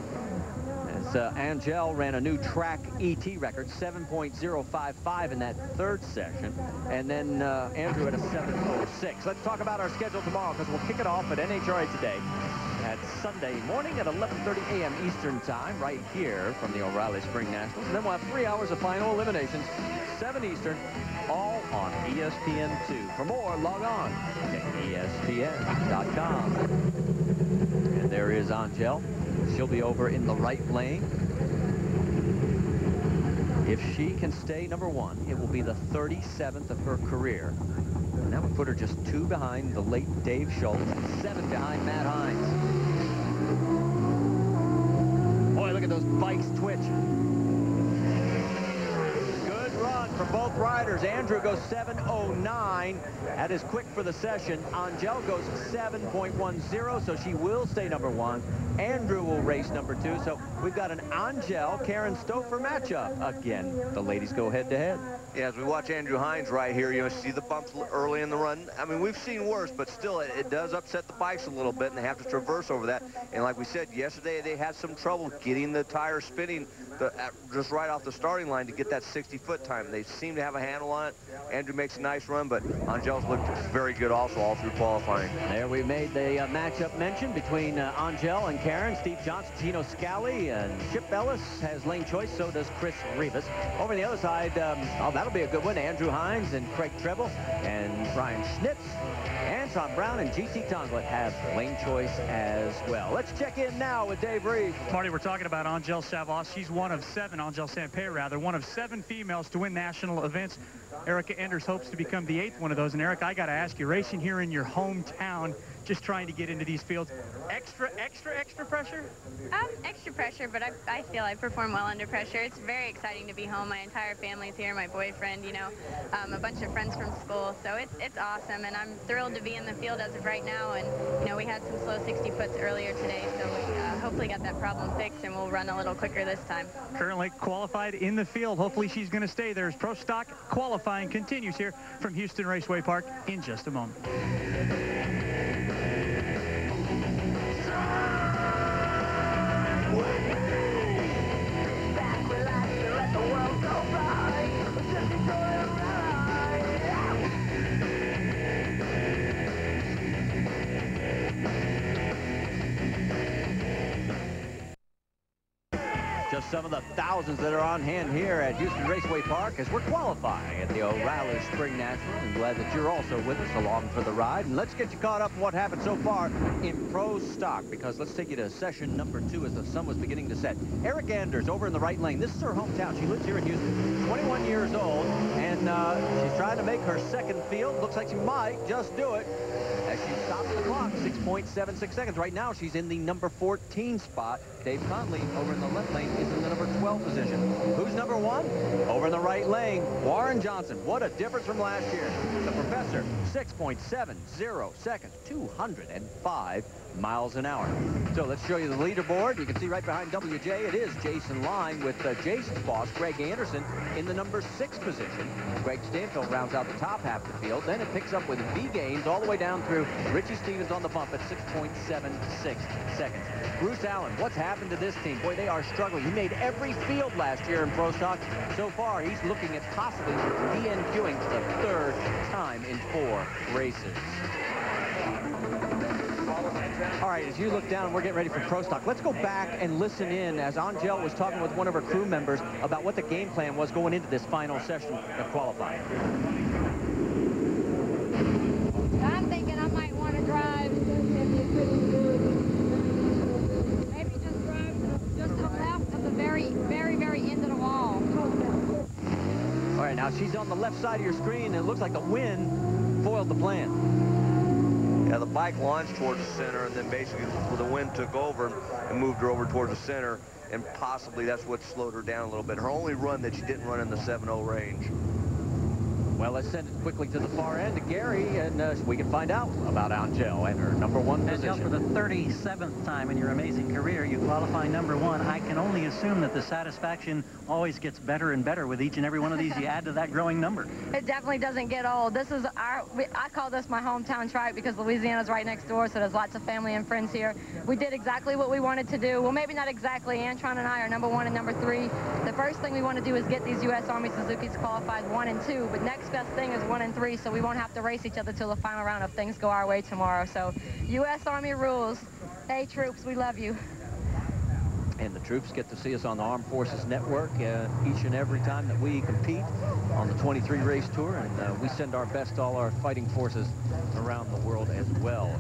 As Angel ran a new track ET record, 7.055 in that 3rd session. And then Andrew at a 7.06. Let's talk about our schedule tomorrow because we'll kick it off at NHRA Today at Sunday morning at 11:30 a.m. Eastern Time, right here from the O'Reilly Spring Nationals. And then we'll have 3 hours of final eliminations, 7 Eastern, all on ESPN2. For more, log on to ESPN.com. And there is Angel. She'll be over in the right lane. If she can stay number 1, it will be the 37th of her career. And that would put her just 2 behind the late Dave Schultz and 7 behind Matt Hines. Boy, look at those bikes twitch. Good run for both riders. Andrew goes 7:09. That is quick for the session. Angel goes 7.10, so she will stay number 1. Andrew will race number 2. So we've got an Angel Karen Stouffer matchup. Again, the ladies go head-to-head. Yeah, as we watch Andrew Hines right here, you know, see the bumps early in the run. I mean, we've seen worse, but still, it does upset the bikes a little bit, and they have to traverse over that. And like we said, yesterday they had some trouble getting the tire spinning just right off the starting line to get that 60-foot time. They seem to have a handle on it. Andrew makes a nice run, but Angel's looked very good also all through qualifying. There we made the matchup mention between Angel and Karen. Steve Johnson, Gino Scali, and Chip Ellis has lane choice. So does Chris Rivas. Over on the other side, oh, that'll be a good one. Andrew Hines and Craig Treble and Brian Schnitz. Antron Brown and G.C. Tonglet have lane choice as well. Let's check in now with Dave Reed. Marty, we're talking about Angel Savas. She's one of 7, Angel Sampere rather, one of 7 females to win national events. Erica Enders hopes to become the 8th one of those. And Erica, I got to ask you, racing here in your hometown, just trying to get into these fields, extra pressure? Extra pressure, but I feel I perform well under pressure. It's very exciting to be home. My entire family's here, my boyfriend, you know, a bunch of friends from school. So it's awesome, and I'm thrilled to be in in the field as of right now, and you know we had some slow 60 foots earlier today, so we hopefully got that problem fixed and we'll run a little quicker this time. Currently qualified in the field. Hopefully she's going to stay there as Pro Stock qualifying continues here from Houston Raceway Park in just a moment. Just some of the thousands that are on hand here at Houston Raceway Park as we're qualifying at the O'Reilly Spring National. I'm glad that you're also with us along for the ride. And let's get you caught up on what happened so far in Pro Stock, because let's take you to session number 2 as the sun was beginning to set. Eric Anders over in the right lane. This is her hometown. She lives here in Houston, 21 years old, and she's trying to make her second field. Looks like she might just do it as she stops the clock. 6.76 seconds. Right now, she's in the number 14 spot. Dave Conley over in the left lane is in the number 12 position. Who's number 1? Over in the right lane, Warren Johnson. What a difference from last year. The Professor, 6.70 seconds, 205 miles an hour. So let's show you the leaderboard. You can see right behind WJ, it is Jason Line with Jason's boss, Greg Anderson, in the number 6 position. Greg Stanfield rounds out the top half of the field. Then it picks up with V Gaines all the way down through Richie Stevens on the bump at 6.76 seconds. Bruce Allen, what's happened to this team? Boy, they are struggling. He made every field last year in Pro Stock. So far, he's looking at possibly DNQing the 3rd time in 4 races. All right, as you look down, we're getting ready for Pro Stock. Let's go back and listen in as Angel was talking with one of her crew members about what the game plan was going into this final session of qualifying. I'm thinking I might want to drive. Maybe just drive just to the left of the very end of the wall. All right, now she's on the left side of your screen, and it looks like the wind foiled the plan. Yeah, the bike launched towards the center, and then basically the wind took over and moved her over towards the center, and possibly that's what slowed her down a little bit. Her only run that she didn't run in the 7.0 range. Well, let's send it quickly to the far end to Gary, and we can find out about Angel and her number 1 position. Angel, for the 37th time in your amazing career, you qualify number 1. I can only assume that the satisfaction always gets better and better with each and every one of these you add to that growing number. It definitely doesn't get old. This is I call this my hometown track because Louisiana's right next door, so there's lots of family and friends here. We did exactly what we wanted to do. Well, maybe not exactly. Antron and I are number 1 and number 3. The first thing we want to do is get these U.S. Army Suzuki's qualified 1 and 2, but next best thing is 1 and 3, so we won't have to race each other till the final round if things go our way tomorrow. So U.S. Army rules. Hey, troops, we love you. And the troops get to see us on the Armed Forces Network each and every time that we compete on the 23 race tour, and we send our best to all our fighting forces around the world as well.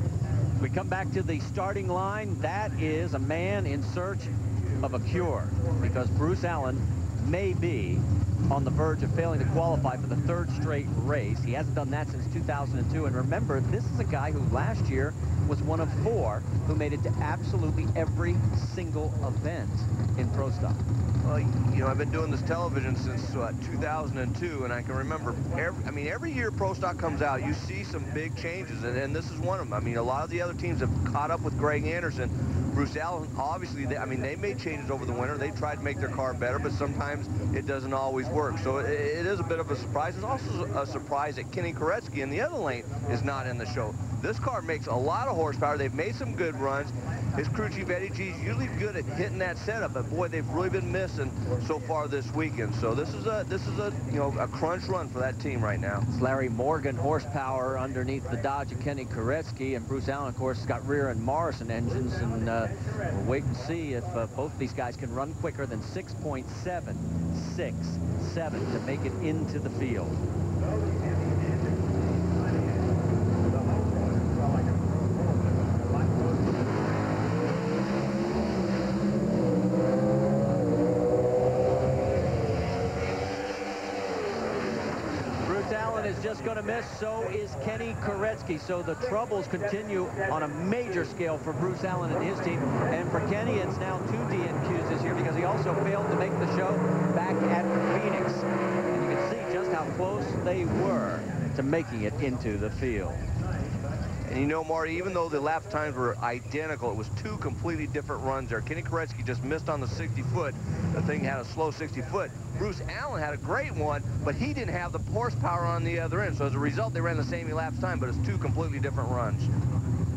We come back to the starting line. That is a man in search of a cure, because Bruce Allen may be on the verge of failing to qualify for the 3rd straight race. He hasn't done that since 2002. And remember, this is a guy who last year was one of 4 who made it to absolutely every single event in Pro Stock. Well, you know, I've been doing this television since 2002, and I can remember, every year Pro Stock comes out, you see some big changes, and this is one of them. I mean, a lot of the other teams have caught up with Greg Anderson. Bruce Allen, obviously, they made changes over the winter. They tried to make their car better, but sometimes it doesn't always work. So it is a bit of a surprise. It's also a surprise that Kenny Koretsky in the other lane is not in the show. This car makes a lot of horsepower. They've made some good runs. His crew chief, Eddie G, is usually good at hitting that setup, but boy, they've really been missing so far this weekend. So this is a crunch run for that team right now. It's Larry Morgan horsepower underneath the Dodge of Kenny Koretsky, and Bruce Allen, of course, has got rear and Morrison engines, and we'll wait and see if both of these guys can run quicker than 6.767 to make it into the field. Is just going to miss. So is Kenny Koretsky. So the troubles continue on a major scale for Bruce Allen and his team. And for Kenny, it's now 2 DNQs this year because he also failed to make the show back at Phoenix. And you can see just how close they were to making it into the field. And you know, Marty, even though the lap times were identical, it was two completely different runs there. Kenny Koretsky just missed on the 60-foot. The thing had a slow 60-foot. Bruce Allen had a great one, but he didn't have the horsepower on the other end. So as a result, they ran the same elapsed time, but it's two completely different runs.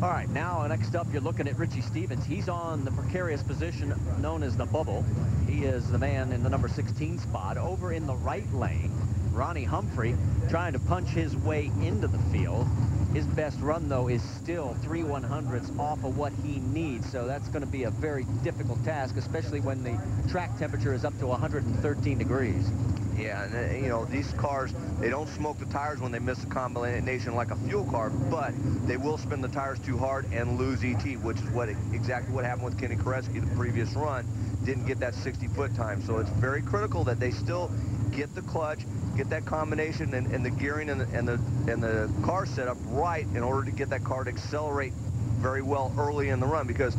All right, now next up, you're looking at Richie Stevens. He's on the precarious position known as the bubble. He is the man in the number 16 spot. Over in the right lane, Ronnie Humphrey trying to punch his way into the field. His best run, though, is still 3/100ths off of what he needs, so that's going to be a very difficult task, especially when the track temperature is up to 113 degrees. Yeah, and you know, these cars, they don't smoke the tires when they miss a combination like a fuel car, but they will spin the tires too hard and lose ET, which is exactly what happened with Kenny Koretsky the previous run. Didn't get that 60-foot time, so it's very critical that they still get the clutch, get that combination and the gearing and the car set up right in order to get that car to accelerate very well early in the run, because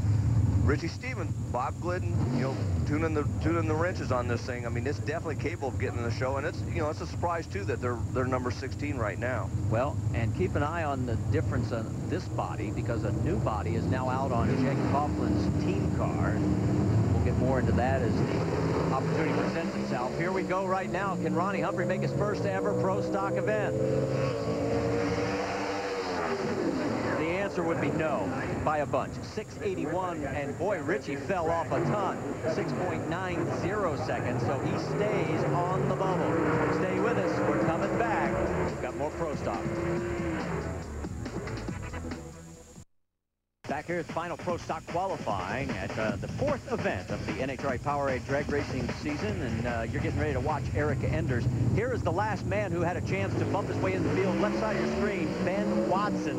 Richie Stevens, Bob Glidden, you know, tuning the wrenches on this thing. I mean, it's definitely capable of getting in the show, and it's, you know, it's a surprise too that they're number 16 right now. Well, and keep an eye on the difference on this body, because a new body is now out on Jake Coughlin's team car. We'll get more into that as the opportunity presents itself. Here we go right now. Can Ronnie Humphrey make his first ever Pro Stock event? The answer would be no, by a bunch. 6:81, and boy, Richie fell off a ton. 6.90 seconds, so he stays on the bubble. Stay with us. We're coming back. We've got more Pro Stock. Back here at the final Pro Stock qualifying at the fourth event of the NHRA Powerade drag racing season, and you're getting ready to watch Erica Enders. Here is the last man who had a chance to bump his way in the field. Left side of your screen, Ben Watson.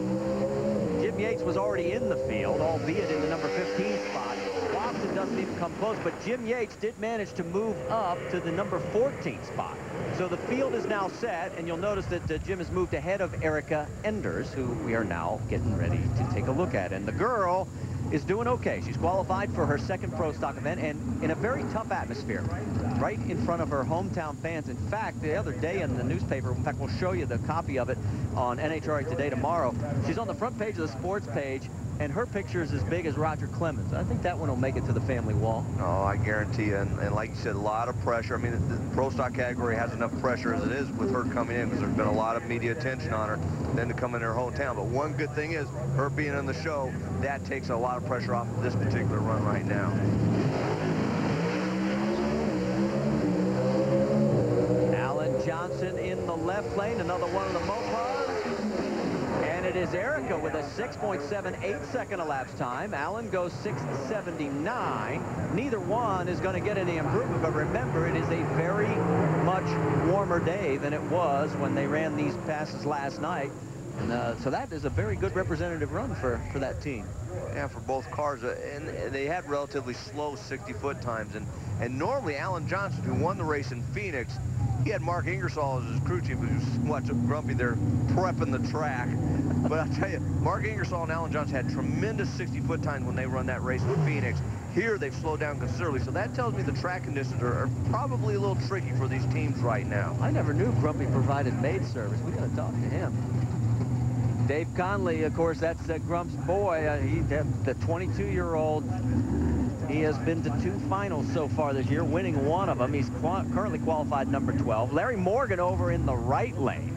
Jim Yates was already in the field, albeit in the number 15 spot. Watson doesn't even come close, but Jim Yates did manage to move up to the number 14 spot. So the field is now set, and you'll notice that Jim has moved ahead of Erica Enders, who we are now getting ready to take a look at. And the girl is doing okay. She's qualified for her second Pro Stock event, and in a very tough atmosphere, right in front of her hometown fans. In fact, the other day in the newspaper, in fact, we'll show you the copy of it on NHRA Today tomorrow. She's on the front page of the sports page, and her picture is as big as Roger Clemens. I think that one will make it to the family wall. Oh, I guarantee you. And like you said, a lot of pressure. I mean, the Pro Stock category has enough pressure as it is with her coming in, because there's been a lot of media attention on her than to come in her hometown. But one good thing is, her being in the show, that takes a lot of pressure off of this particular run right now. Alan Johnson in the left lane, another one of the Mopars. And it is Erica with a 6.78 second elapsed time. Alan goes 6:79. Neither one is going to get any improvement, but remember, it is a very much warmer day than it was when they ran these passes last night. And so that is a very good representative run for that team. Yeah, for both cars, and they had relatively slow 60-foot times. And normally Alan Johnson, who won the race in Phoenix, he had Mark Ingersoll as his crew chief, who's watch Grumpy there prepping the track. But I'll tell you, Mark Ingersoll and Alan Johnson had tremendous 60-foot times when they run that race in Phoenix. Here, they've slowed down considerably, so that tells me the track conditions are probably a little tricky for these teams right now. I never knew Grumpy provided maid service. We got to talk to him. Dave Conley, of course, that's Grump's boy. The 22-year-old. He has been to 2 finals so far this year, winning one of them. He's currently qualified number 12. Larry Morgan over in the right lane.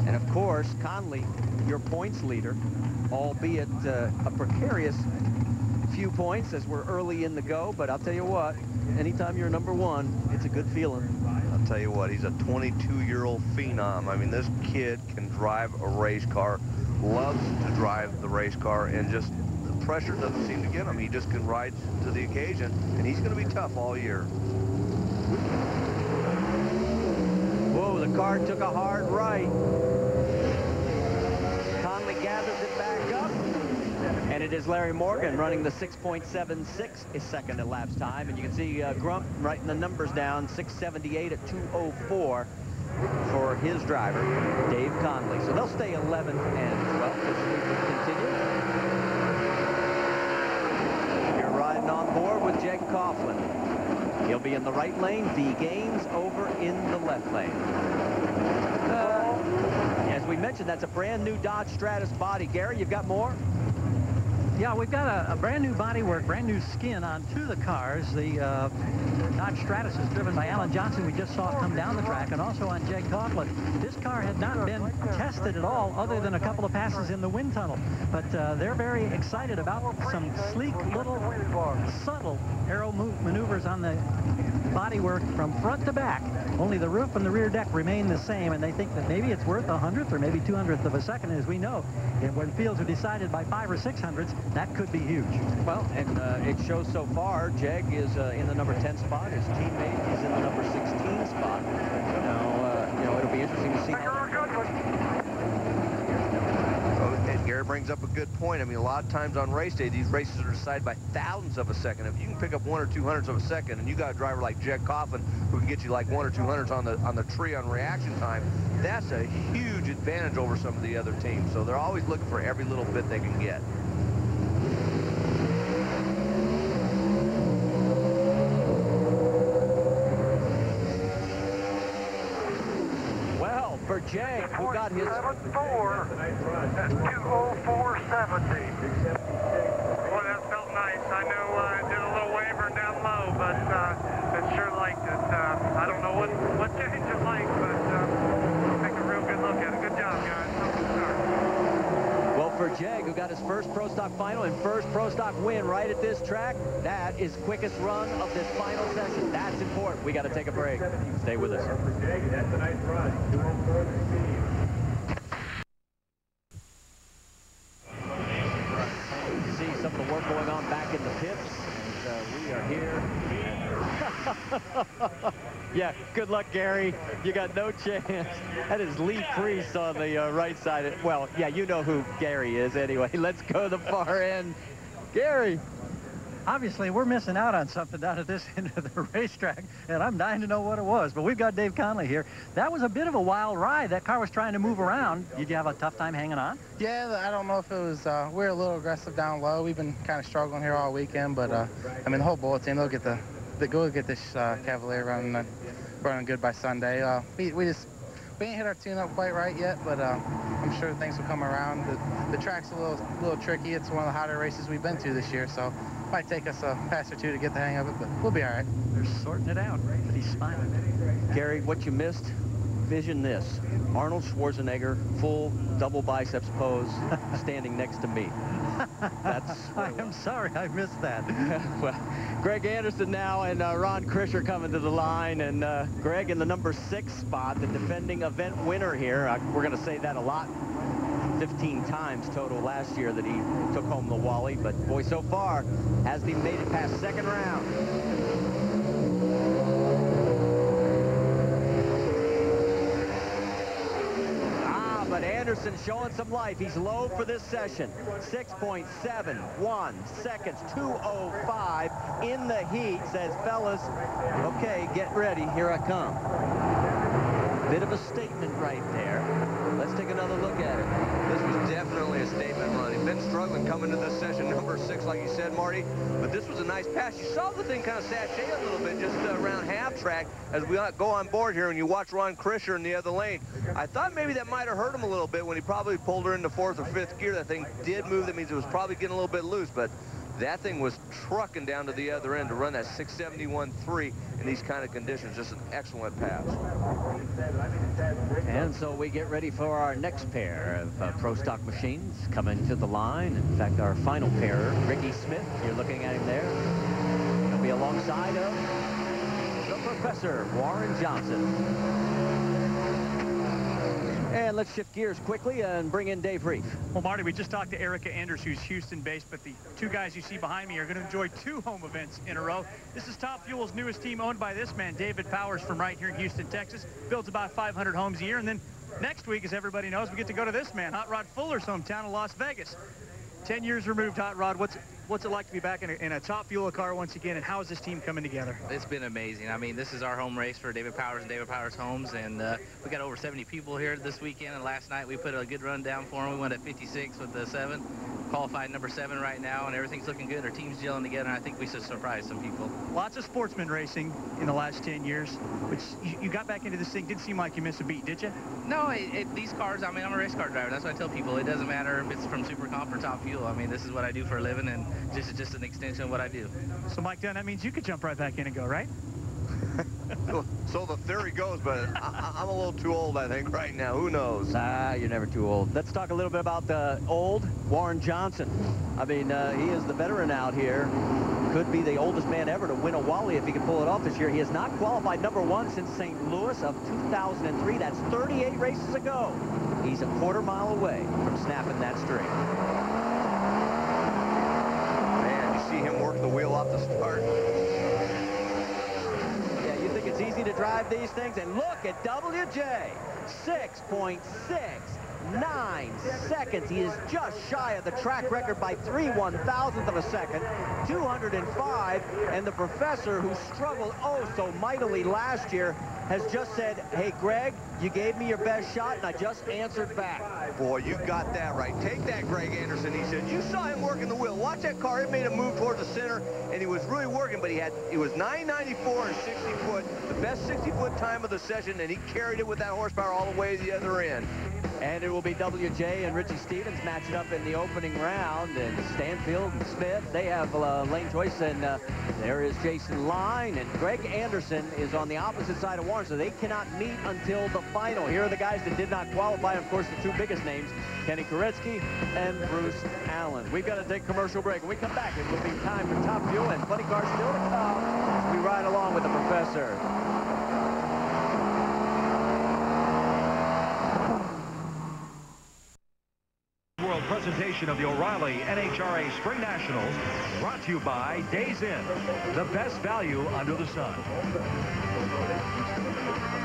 And, of course, Conley, your points leader, albeit a precarious few points as we're early in the go. But I'll tell you what, anytime you're number 1, it's a good feeling. I'll tell you what, he's a 22-year-old phenom. I mean, this kid can drive a race car, loves to drive the race car, and just the pressure doesn't seem to get him. He just can ride to the occasion, and he's going to be tough all year. Whoa, the car took a hard right. Conley gathers it back up. And it is Larry Morgan running the 6.76 second elapsed time. And you can see Grump writing the numbers down, 6:78 at 2:04 for his driver, Dave Conley. So they'll stay 11 and 12 as we continue. You're riding on board with Jake Coughlin. He'll be in the right lane. V. Gaines over in the left lane. As we mentioned, that's a brand new Dodge Stratus body. Gary, you've got more? Yeah, we've got a brand new bodywork, brand new skin on two of the cars. The Dodge Stratus is driven by Alan Johnson, we just saw come down the track, and also on Jeg Coughlin. This car had not been tested at all other than a couple of passes in the wind tunnel. But they're very excited about some sleek, little, subtle aero maneuvers on the bodywork from front to back. Only the roof and the rear deck remain the same, and they think that maybe it's worth 100th or maybe 200th of a second, as we know. And when fields are decided by 5 or 600ths, that could be huge. Well, and it shows so far, Jeg is in the number 10 spot. His teammate is in the number 16 spot. Now, you know, it'll be interesting to see how... And Gary brings up a good point. I mean, a lot of times on race day, these races are decided by thousandths of a second. If you can pick up 1 or 2 hundredths of a second, and you got a driver like Jeg Coughlin who can get you like 1 or 2 hundredths on the tree on reaction time, that's a huge advantage over some of the other teams. So they're always looking for every little bit they can get. Well, for Jeg, who got his... 2:04. That's 2:04.70. Boy, that felt nice. I know I did a little wavering down low, but it sure liked it. I don't know what change it like, but I'll take a real good look at it. Good job, guys. Well, for Jeg, who got his first Pro Stock final and first Pro Stock win right at this track, that is quickest run of this final session. That's important. We got to take a break. Stay with us. That's a nice run. 2:04.16. See some of the work going on back in the pits, and we are here. Yeah, good luck, Gary. You got no chance. That is Lee Priest on the right side. Well, yeah, you know who Gary is anyway. Let's go to the far end. Gary. Obviously, we're missing out on something down at this end of the racetrack, and I'm dying to know what it was. But we've got Dave Conley here. That was a bit of a wild ride. That car was trying to move around. Did you have a tough time hanging on? Yeah, I don't know if it was, we're a little aggressive down low. We've been kind of struggling here all weekend, but, I mean, the whole bullet team, they'll get this Cavalier running good by Sunday. We ain't hit our tune-up quite right yet, but I'm sure things will come around. The track's a little tricky. It's one of the hotter races we've been to this year, so it might take us a pass or two to get the hang of it, but we'll be all right. They're sorting it out, but he's smiling. Gary, what you missed, vision this. Arnold Schwarzenegger, full double biceps pose, standing next to me. I am sorry I missed that. Well, Greg Anderson now and Ron Krischer coming to the line, and Greg in the number 6 spot, the defending event winner here. We're going to say that a lot. 15 times total last year that he took home the Wally, but boy, so far hasn't he made it past second round. But Anderson showing some life. He's low for this session. 6.71 seconds, 2:05 in the heat. Says, fellas, okay, get ready. Here I come. Bit of a statement right there. Let's take another look at it. This was definitely a statement run. He'd been struggling coming to this session, number 6, like you said, Marty. But this was a nice pass. You saw the thing kind of sashay a little bit just around half track as we go on board here, and you watch Ron Krischer in the other lane. I thought maybe that might have hurt him a little bit when he probably pulled her into 4th or 5th gear. That thing did move. That means it was probably getting a little bit loose, but that thing was trucking down to the other end to run that 671.3 in these kind of conditions. Just an excellent pass. And so we get ready for our next pair of Pro Stock machines coming to the line. In fact, our final pair, Ricky Smith, you're looking at him there. He'll be alongside of the Professor, Warren Johnson. And let's shift gears quickly and bring in Dave Reef. Well, Marty, we just talked to Erica Anders, who's Houston-based, but the two guys you see behind me are going to enjoy 2 home events in a row. This is Top Fuel's newest team, owned by this man, David Powers, from right here in Houston, Texas. Builds about 500 homes a year. And then next week, as everybody knows, we get to go to this man, Hot Rod Fuller's hometown of Las Vegas. 10 years removed, Hot Rod. what's it like to be back in a Top Fuel car once again, and how is this team coming together? It's been amazing. I mean, this is our home race for David Powers and David Powers Homes, and we got over 70 people here this weekend, and last night we put a good run down for them. We went at 56 with the 7, qualified number 7 right now, and everything's looking good. Our team's gelling together, and I think we should surprise some people. Lots of sportsman racing in the last 10 years, which you got back into this thing. Didn't seem like you missed a beat, did you? No, these cars, I mean, I'm a race car driver. That's what I tell people. It doesn't matter if it's from Super Comp or Top Fuel. I mean, this is what I do for a living, and this is just an extension of what I do. So, Mike Dunn, that means you could jump right back in and go, right? So the theory goes, but I'm a little too old, I think, right now. Who knows? You're never too old. Let's talk a little bit about the old Warren Johnson. I mean, he is the veteran out here. Could be the oldest man ever to win a Wally if he can pull it off this year. He has not qualified number 1 since St. Louis of 2003. That's 38 races ago. He's a quarter mile away from snapping that string. Man, you see him work the wheel off the start. Yeah, you think it's easy to drive these things? And look at WJ. 6.69 seconds. He is just shy of the track record by 3/1000th of a second. 205. And the professor, who struggled oh so mightily last year, has just said, hey, Greg, you gave me your best shot, and I just answered back. Boy, you got that right. Take that, Greg Anderson. He said, you saw him working the wheel. Watch that car. It made a move towards the center, and he was really working, but it was 994 and 60 foot, the best 60-foot time of the session, and he carried it with that horsepower all the way to the other end. And it will be WJ and Richie Stevens matching up in the opening round, and Stanfield and Smith, they have lane choice, and there is Jason Line, and Greg Anderson is on the opposite side of Warren, so they cannot meet until the final. Here are the guys that did not qualify. Of course, the two biggest names, Kenny Koretsky and Bruce Allen. We've got to take a commercial break. When we come back, it will be time for Top Fuel, and plenty cars still to come as we ride along with the professor. World presentation of the O'Reilly NHRA Spring Nationals, brought to you by Days Inn, the best value under the sun.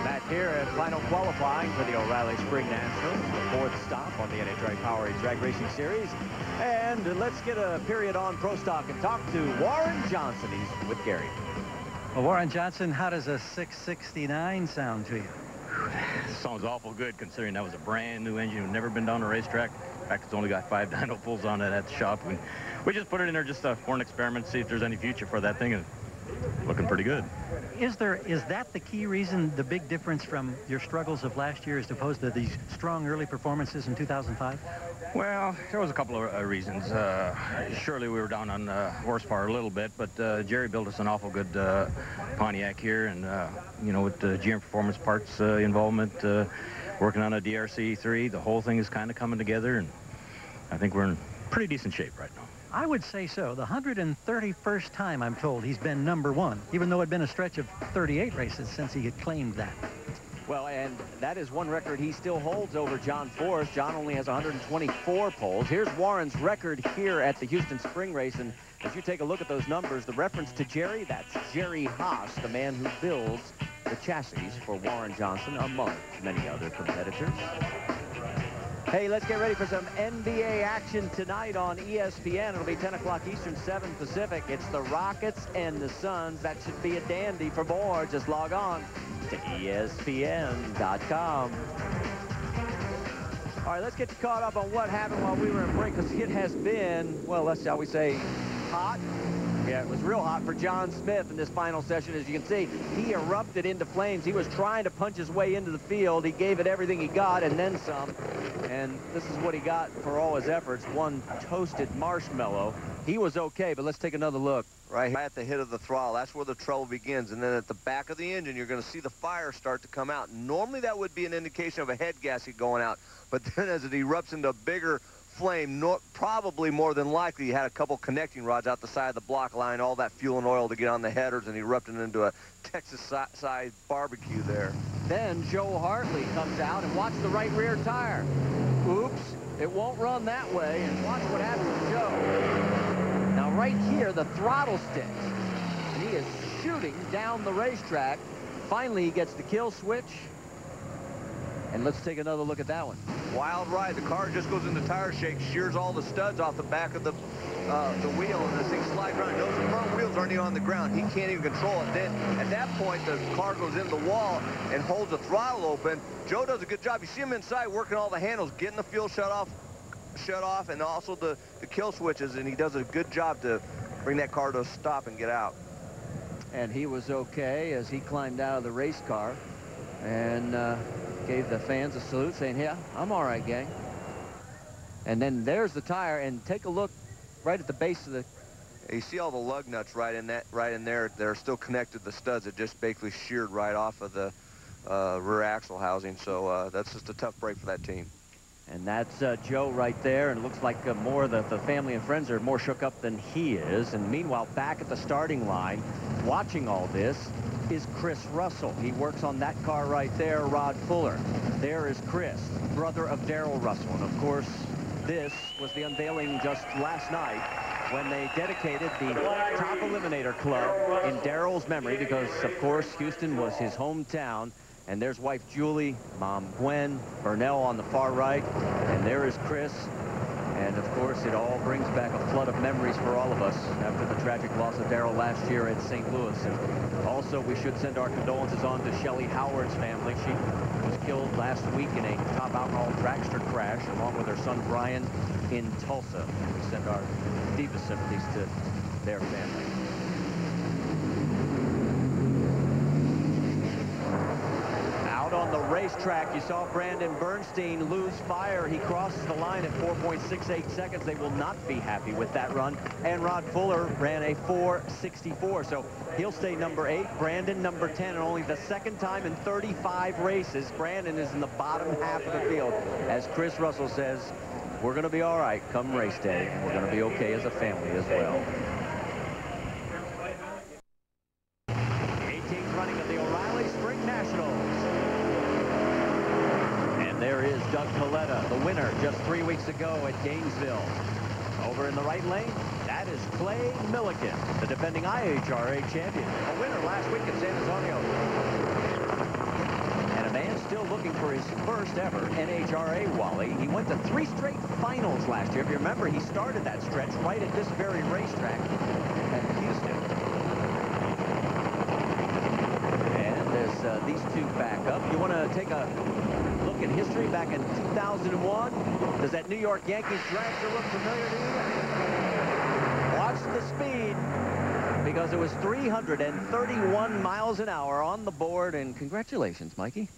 Back here at final qualifying for the O'Reilly Spring Nationals, the 4th stop on the NHRA Powerade Drag Racing Series. And let's get a period on Pro Stock and talk to Warren Johnson. He's with Gary. Well, Warren Johnson, how does a 669 sound to you? Sounds awful good, considering that was a brand new engine. We've never been down a racetrack. In fact, it's only got 5 dyno pulls on it at the shop. We just put it in there just for an experiment, see if there's any future for that thing, and looking pretty good. Is that the key reason, the big difference from your struggles of last year as opposed to these strong early performances in 2005? Well, there was a couple of reasons. Surely we were down on horsepower a little bit, but Jerry built us an awful good Pontiac here, and you know, with GM Performance Parts involvement, working on a DRC3, the whole thing is kind of coming together, and I think we're in pretty decent shape right now. I would say so. The 131st time, I'm told, he's been number 1, even though it had been a stretch of 38 races since he had claimed that. Well, and that is one record he still holds over John Force. John only has 124 poles. Here's Warren's record here at the Houston Spring Race, and as you take a look at those numbers, the reference to Jerry, that's Jerry Haas, the man who builds the chassis for Warren Johnson, among many other competitors. Hey, let's get ready for some NBA action tonight on ESPN. It'll be 10 o'clock Eastern, 7 Pacific. It's the Rockets and the Suns. That should be a dandy. For more, just log on to ESPN.com. All right, let's get you caught up on what happened while we were in break, because it has been, well, shall we say, hot. Yeah, it was real hot for John Smith in this final session. As you can see, he erupted into flames. He was trying to punch his way into the field. He gave it everything he got and then some. And this is what he got for all his efforts, one toasted marshmallow. He was okay, but let's take another look. Right at the hit of the throttle, that's where the trouble begins. And then at the back of the engine, you're going to see the fire start to come out. Normally, that would be an indication of a head gasket going out. But then as it erupts into a bigger flame, probably more than likely, he had a couple connecting rods out the side of the block line, all that fuel and oil to get on the headers, and erupted into a Texas-sized barbecue there. Then Joe Hartley comes out, and watch the right rear tire. Oops, it won't run that way, and watch what happens to Joe. Now right here, the throttle sticks, and he is shooting down the racetrack. Finally, he gets the kill switch, and let's take another look at that one. Wild ride. The car just goes into tire shake, shears all the studs off the back of the the wheel, and this thing slides around. Notice the front wheels aren't even on the ground. He can't even control it. Then, at that point, the car goes into the wall and holds the throttle open. Joe does a good job. You see him inside working all the handles, getting the fuel shut off, and also the kill switches, and he does a good job to bring that car to a stop and get out. And he was okay as he climbed out of the race car and gave the fans a salute, saying, yeah, I'm all right, gang. And then there's the tire, and take a look right at the base of the... You see all the lug nuts right in there. They're still connected to the studs. It just basically sheared right off of the rear axle housing. So that's just a tough break for that team. And that's Joe right there, and it looks like more the family and friends are more shook up than he is. And meanwhile, back at the starting line, watching all this, is Chris Russell. He works on that car right there, Rod Fuller. There is Chris, brother of Darrell Russell. And of course, this was the unveiling just last night when they dedicated the Top Eliminator Club in Darrell's memory, because of course Houston was his hometown. And there's wife Julie, mom Gwen, Burnell on the far right, and there is Chris. And of course, it all brings back a flood of memories for all of us after the tragic loss of Darrell last year at St. Louis. And also, we should send our condolences on to Shelly Howard's family. She was killed last week in a top alcohol dragster crash, along with her son Brian in Tulsa. We send our deepest sympathies to their family. On the racetrack, you saw Brandon Bernstein lose fire. He crosses the line at 4.68 seconds. They will not be happy with that run. And Rod Fuller ran a 4.64, so he'll stay number 8. Brandon number 10, and only the second time in 35 races Brandon is in the bottom half of the field. As Chris Russell says, we're going to be all right come race day, and we're going to be okay as a family as well. 18th running of the O'Reilly Spring Nationals. There is Doug Coletta, the winner just 3 weeks ago at Gainesville. Over in the right lane, that is Clay Millican, the defending IHRA champion, a winner last week at San Antonio. And a man still looking for his first ever NHRA, Wally. He went to 3 straight finals last year. If you remember, he started that stretch right at this very racetrack at Houston. And there's these two back up. You want to take a look at history back in 2001. Does that New York Yankees dragster look familiar to you? Watch the speed, because it was 331 miles an hour on the board, and congratulations, Mikey.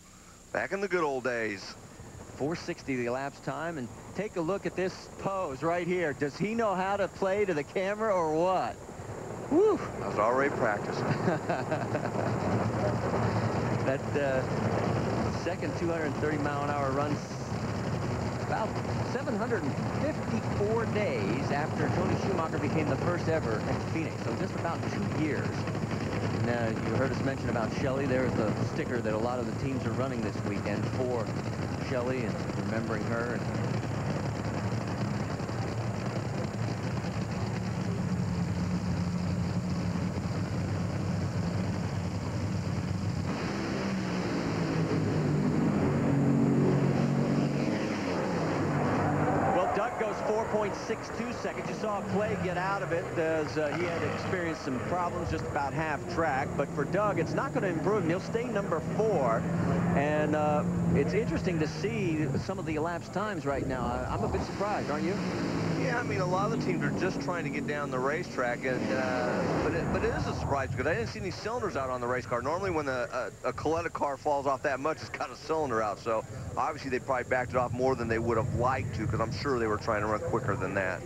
Back in the good old days. 460 the elapsed time, and take a look at this pose right here. Does he know how to play to the camera or what? Woo! I was already practicing. That second 230-mile-an-hour run about 754 days after Tony Schumacher became the first ever at Phoenix, so just about 2 years. Now, you heard us mention about Shelly. There's the sticker that a lot of the teams are running this weekend for Shelly and remembering her. Doug goes 4.62 seconds. You saw Clay get out of it as he had experienced some problems just about half track. But for Doug, it's not going to improve. He'll stay number 4. And it's interesting to see some of the elapsed times right now. I'm a bit surprised, aren't you? Yeah, I mean, a lot of the teams are just trying to get down the racetrack, and but it is a surprise because I didn't see any cylinders out on the race car. Normally, when a Coletta car falls off that much, it's got a cylinder out. So obviously, they probably backed it off more than they would have liked to, because I'm sure they were trying to run quicker than that.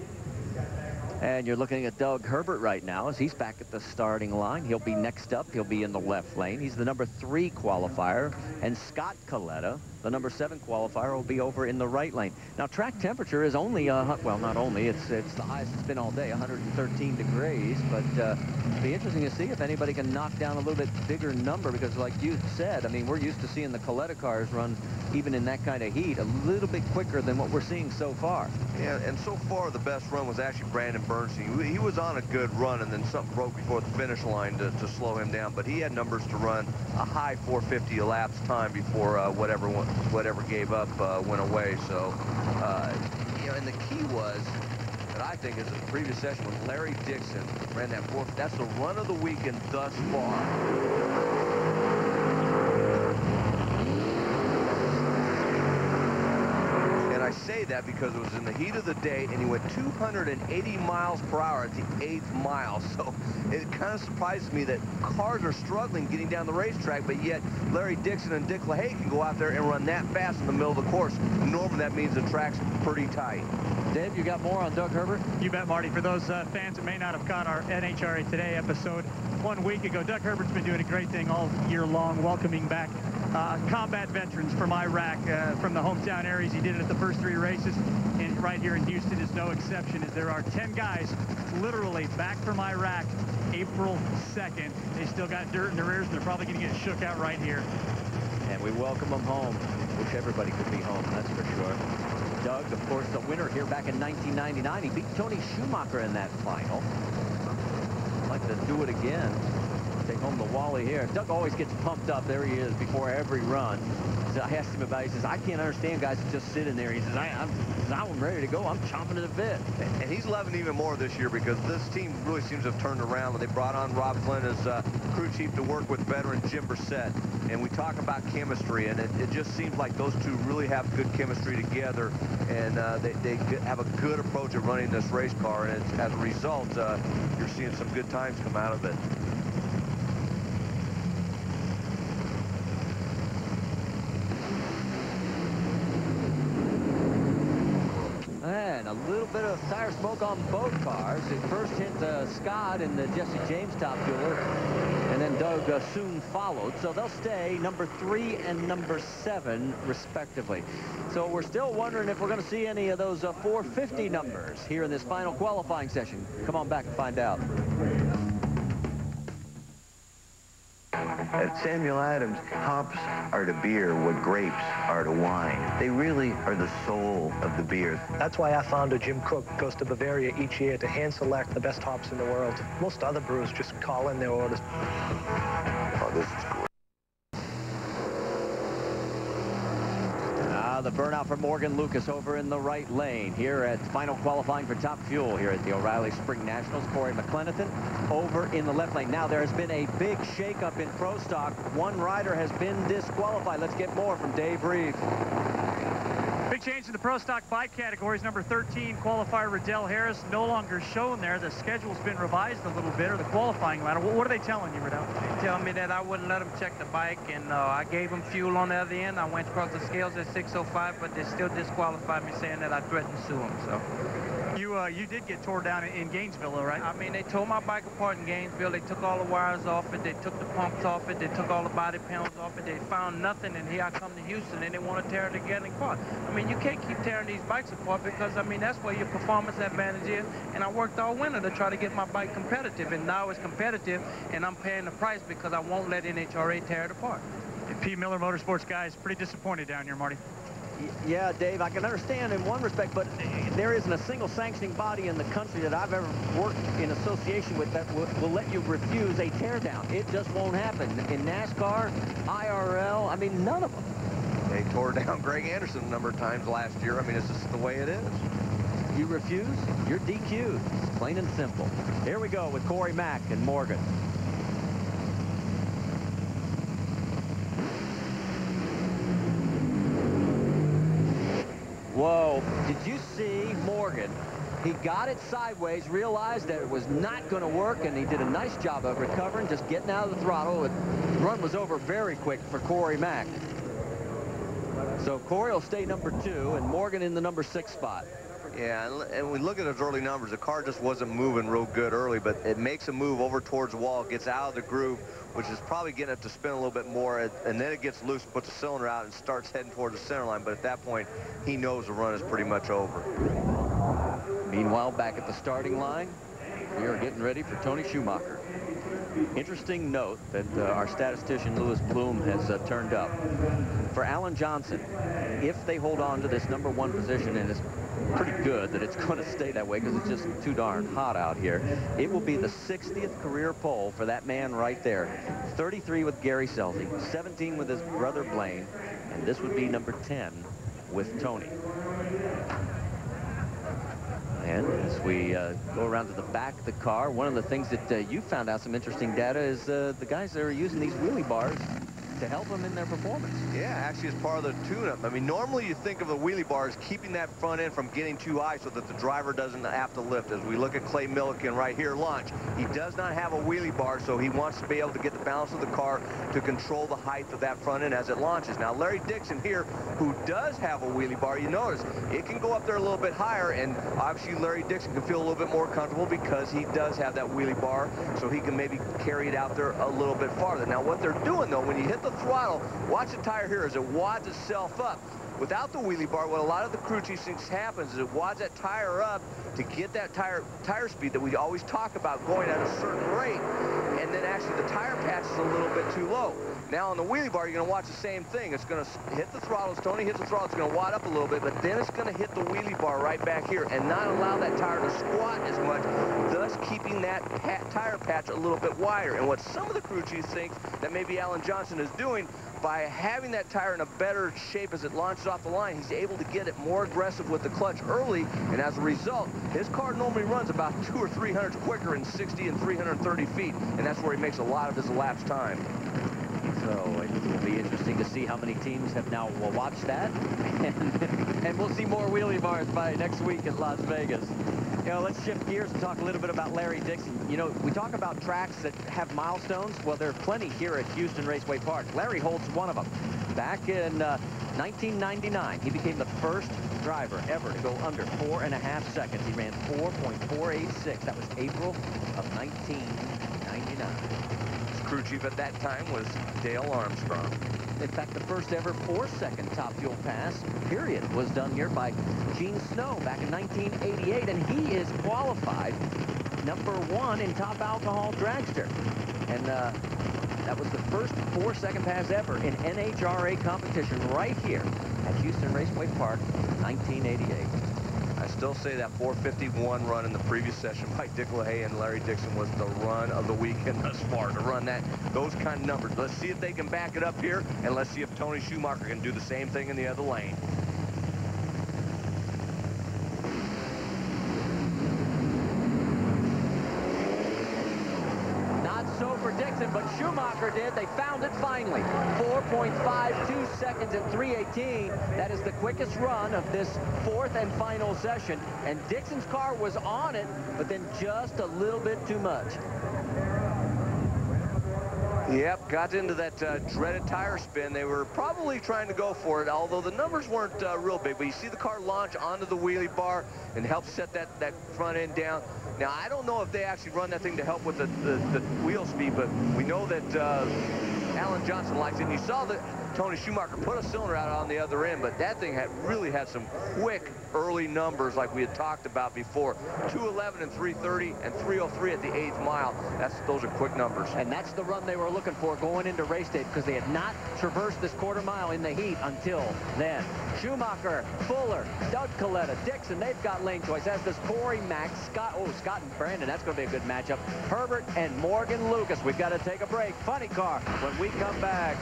And you're looking at Doug Herbert right now as he's back at the starting line. He'll be next up. He'll be in the left lane. He's the number 3 qualifier. And Scott Coletta, the number 7 qualifier, will be over in the right lane. Now, track temperature is only, well, not only, it's the highest it's been all day, 113 degrees. But it'll be interesting to see if anybody can knock down a little bit bigger number, because like you said, I mean, we're used to seeing the Coletta cars run, even in that kind of heat, a little bit quicker than what we're seeing so far. Yeah, and so far the best run was actually Brandon Bernstein. He was on a good run, and then something broke before the finish line to slow him down. But he had numbers to run a high 450 elapsed time before whatever gave up went away. So, you know, and the key was that I think is the previous session when Larry Dixon ran that fourth. That's the run of the weekend thus far. I say that because it was in the heat of the day, and he went 280 miles per hour at the 8th mile. So it kind of surprises me that cars are struggling getting down the racetrack, but yet Larry Dixon and Dick LaHaye can go out there and run that fast in the middle of the course. Normally that means the track's pretty tight. Dave, you got more on Doug Herbert? You bet, Marty. For those fans that may not have caught our NHRA Today episode 1 week ago, Doug Herbert's been doing a great thing all year long, welcoming back combat veterans from Iraq, from the hometown areas. He did it at the first 3 races, and right here in Houston is no exception, as there are 10 guys literally back from Iraq April 2nd. They still got dirt in their ears, and they're probably going to get shook out right here. And we welcome them home. Wish everybody could be home, that's for sure. Doug, of course, the winner here back in 1999. He beat Tony Schumacher in that final. I'd like to do it again. Take home the Wally here. Doug always gets pumped up. There he is before every run. So I asked him about it. He says, I can't understand guys that just sit in there. He says, I'm ready to go. I'm chomping at the bit. And he's loving even more this year because this team really seems to have turned around. They brought on Rob Flynn as crew chief to work with veteran Jim Brissett. And we talk about chemistry, and it just seems like those two really have good chemistry together. And they have a good approach at running this race car. And as a result, you're seeing some good times come out of it. And a little bit of tire smoke on both cars. It first hit Scott in the Jesse James top fueler, and then Doug soon followed. So they'll stay number 3 and number 7, respectively. So we're still wondering if we're going to see any of those 450 numbers here in this final qualifying session. Come on back and find out. At Samuel Adams, hops are to beer what grapes are to wine. They really are the soul of the beer. That's why our founder, Jim Cook, goes to Bavaria each year to hand select the best hops in the world. Most other brewers just call in their orders. Oh, this is great. The burnout for Morgan Lucas over in the right lane here at final qualifying for Top Fuel here at the O'Reilly Spring Nationals. Corey McClenathan over in the left lane. Now there has been a big shakeup in Pro Stock. One rider has been disqualified. Let's get more from Dave Reeve. Big change in the Pro Stock bike categories. Number 13 qualifier Riddell Harris no longer shown there. The schedule's been revised a little bit, or the qualifying ladder. What are they telling you, Riddell? They tell me that I wouldn't let them check the bike, and I gave them fuel on the other end. I went across the scales at 6:05, but they still disqualified me, saying that I threatened to sue them. So. You did get tore down in Gainesville, though, right? I mean, they tore my bike apart in Gainesville. They took all the wires off it. They took the pumps off it. They took all the body panels off it. They found nothing, and here I come to Houston, and they want to tear it together apart. I mean, you can't keep tearing these bikes apart because, I mean, that's where your performance advantage is, and I worked all winter to try to get my bike competitive, and now it's competitive, and I'm paying the price because I won't let NHRA tear it apart. P. Miller Motorsports guys pretty disappointed down here, Marty. Yeah, Dave, I can understand in one respect, but there isn't a single sanctioning body in the country that I've ever worked in association with that will let you refuse a teardown. It just won't happen. In NASCAR, IRL, I mean, none of them. They tore down Greg Anderson a number of times last year. I mean, it's just the way it is. You refuse, you're DQ'd. It's plain and simple. Here we go with Corey Mack and Morgan. Whoa, did you see Morgan? He got it sideways, realized that it was not going to work, and he did a nice job of recovering, just getting out of the throttle. The run was over very quick for Corey Mack. So Corey will stay number 2, and Morgan in the number 6 spot. Yeah, and we look at his early numbers. The car just wasn't moving real good early, but it makes a move over towards the wall, gets out of the groove, which is probably getting it to spin a little bit more, and then it gets loose, puts the cylinder out, and starts heading towards the center line. But at that point, he knows the run is pretty much over. Meanwhile, back at the starting line, we are getting ready for Tony Schumacher. Interesting note that our statistician Louis Bloom has turned up. For Alan Johnson, if they hold on to this number 1 position, and it's pretty good that it's going to stay that way because it's just too darn hot out here, it will be the 60th career pole for that man right there. 33 with Gary Scelzi, 17 with his brother Blaine, and this would be number 10 with Tony. And as we go around to the back of the car, one of the things that you found out some interesting data is the guys that are using these wheelie bars to help them in their performance. Yeah, actually it's part of the tune-up. I mean, normally you think of the wheelie bar as keeping that front end from getting too high so that the driver doesn't have to lift. As we look at Clay Millican right here launch, he does not have a wheelie bar, so he wants to be able to get the balance of the car to control the height of that front end as it launches. Now, Larry Dixon here, who does have a wheelie bar, you notice it can go up there a little bit higher, and obviously Larry Dixon can feel a little bit more comfortable because he does have that wheelie bar, so he can maybe carry it out there a little bit farther. Now, what they're doing, though, when you hit the throttle, watch the tire here as it wads itself up. Without the wheelie bar, what a lot of the crew chiefs thinks happens is it wads that tire up to get that tire speed that we always talk about going at a certain rate, and then actually the tire patch is a little bit too low. Now on the wheelie bar, you're going to watch the same thing. It's going to hit the throttle. As Tony hits the throttle, it's going to wad up a little bit, but then it's going to hit the wheelie bar right back here and not allow that tire to squat as much, thus keeping that tire patch a little bit wider. And what some of the crew chiefs think that maybe Alan Johnson is doing, by having that tire in a better shape as it launches off the line, he's able to get it more aggressive with the clutch early, and as a result, his car normally runs about 200 or 300 quicker in 60 and 330 feet, and that's where he makes a lot of his elapsed time. So it will be interesting to see how many teams have now watched that, and we'll see more wheelie bars by next week in Las Vegas. You know, let's shift gears and talk a little bit about Larry Dixon. You know, we talk about tracks that have milestones. Well, there are plenty here at Houston Raceway Park. Larry holds one of them. Back in 1999, he became the first driver ever to go under 4.5 seconds. He ran 4.486. That was April of 1999. His crew chief at that time was Dale Armstrong. In fact, the first ever 4-second top fuel pass, period, was done here by Gene Snow back in 1988, and he is qualified #1 in top alcohol dragster. And that was the first 4-second pass ever in NHRA competition right here at Houston Raceway Park, 1988. I still say that 4:51 run in the previous session by Dick LaHaye and Larry Dixon was the run of the weekend thus far, to run those kind of numbers. Let's see if they can back it up here, and let's see if Tony Schumacher can do the same thing in the other lane. Not so for Dixon, but Schumacher did. They found it finally. 4.52 seconds at 3:18. That is the quickest run of this fourth and final session. And Dixon's car was on it, but then just a little bit too much. Yep, got into that dreaded tire spin. They were probably trying to go for it, although the numbers weren't real big. But you see the car launch onto the wheelie bar and help set that front end down. Now, I don't know if they actually run that thing to help with the wheel speed, but we know that Alan Johnson likes it. And you saw that Tony Schumacher put a cylinder out on the other end, but that thing really had some quick early numbers like we had talked about before. 2:11 and 3:30 and 3:03 at the 8th mile. Those are quick numbers. And that's the run they were looking for going into race day, because they had not traversed this quarter mile in the heat until then. Schumacher, Fuller, Doug Coletta, Dixon, they've got lane choice, as does Corey Mack, Scott and Brandon. That's going to be a good matchup. Herbert and Morgan Lucas. We've got to take a break. Funny car when we come back.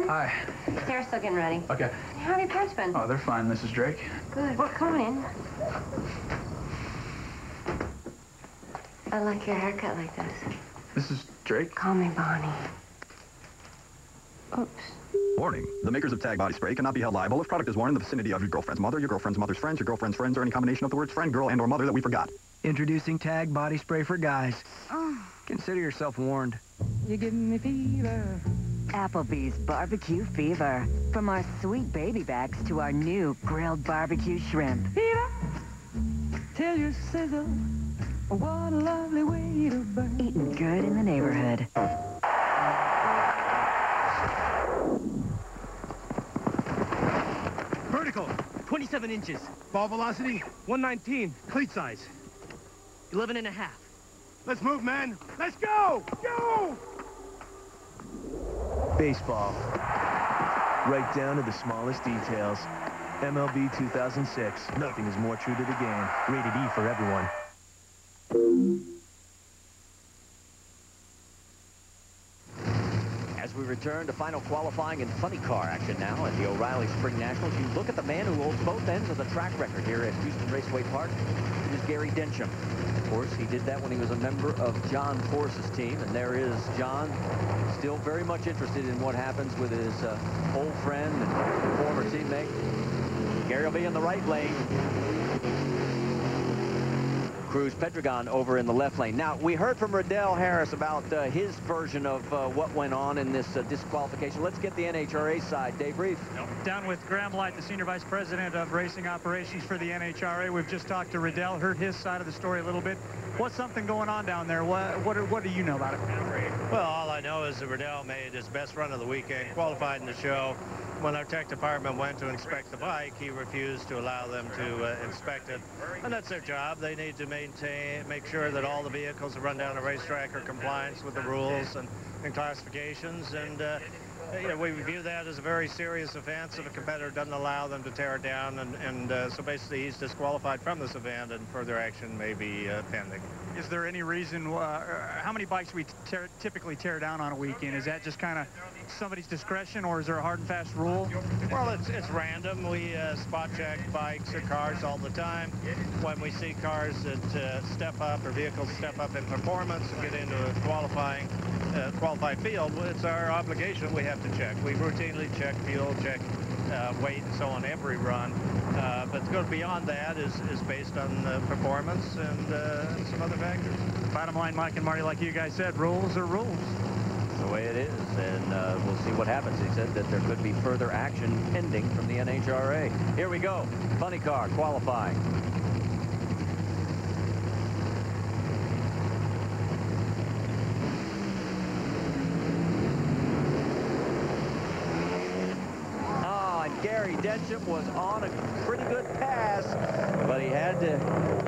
Hi. Sarah's still getting ready. Okay. How have your parents been? Oh, they're fine, Mrs. Drake. Good. Well, come on in. I like your haircut like this. Mrs. Drake? Call me Bonnie. Oops. Warning. The makers of Tag Body Spray cannot be held liable if product is worn in the vicinity of your girlfriend's mother, your girlfriend's mother's friends, your girlfriend's friends, or any combination of the words friend, girl, and or mother that we forgot. Introducing Tag Body Spray for guys. Consider yourself warned. You're giving me fever. Applebee's Barbecue Fever. From our sweet baby backs to our new grilled barbecue shrimp. Fever. Tell your sizzle. What a lovely way to burn. Eating good in the neighborhood. Vertical, 27 inches. Ball velocity, 119. Cleat size, 11.5. Let's move, man. Let's go! Go! Baseball. Right down to the smallest details. MLB 2006. Nothing is more true to the game. Rated E for everyone. As we return to final qualifying and funny car action now at the O'Reilly Spring Nationals, you look at the man who holds both ends of the track record here at Houston Raceway Park. It is Gary Densham. Of course, he did that when he was a member of John Force's team, and there is John, still very much interested in what happens with his old friend and former teammate. Gary will be in the right lane. Cruz Pedregon over in the left lane. Now, we heard from Riddell Harris about his version of what went on in this disqualification. Let's get the NHRA side. Dave Reef. Down with Graham Light, the Senior Vice President of Racing Operations for the NHRA. We've just talked to Riddell, heard his side of the story a little bit. What's something going on down there? What do you know about it? Well, all I know is that Riddell made his best run of the weekend, qualified in the show. When our tech department went to inspect the bike, he refused to allow them to inspect it. And that's their job. They need to make sure that all the vehicles that run down the racetrack are compliant with the rules and classifications. And you know, we view that as a very serious offense if a competitor doesn't allow them to tear it down. And so basically he's disqualified from this event, and further action may be pending. Is there any reason, how many bikes we typically tear down on a weekend? Is that just kind of somebody's discretion, or is there a hard and fast rule? Well, it's random. We spot check bikes or cars all the time. When we see cars that step up, or vehicles step up in performance and get into a qualified field, it's our obligation. We have to check. We routinely check fuel, check weight, and so on every run. But to go beyond that is based on performance and some other factors. Bottom line, Mike and Marty, like you guys said, rules are rules. That's the way it is, and we'll see what happens. He said that there could be further action pending from the NHRA. Here we go. Funny car qualifying. Gary Densham was on a pretty good pass, but he had to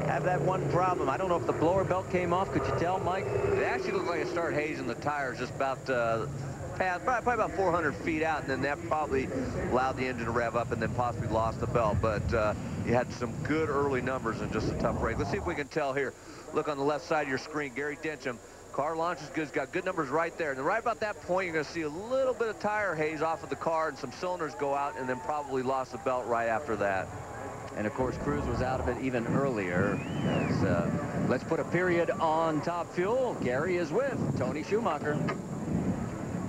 have that one problem. I don't know if the blower belt came off. Could you tell, Mike? It actually looked like it started hazing the tires just about probably about 400 feet out, and then that probably allowed the engine to rev up and then possibly lost the belt. But he had some good early numbers in just a tough break. Let's see if we can tell here. Look on the left side of your screen, Gary Densham. Car launches good. He's got good numbers right there. And right about that point, you're going to see a little bit of tire haze off of the car, and some cylinders go out, and then probably lost the belt right after that. And, of course, Cruz was out of it even earlier. Let's put a period on Top Fuel. Gary is with Tony Schumacher.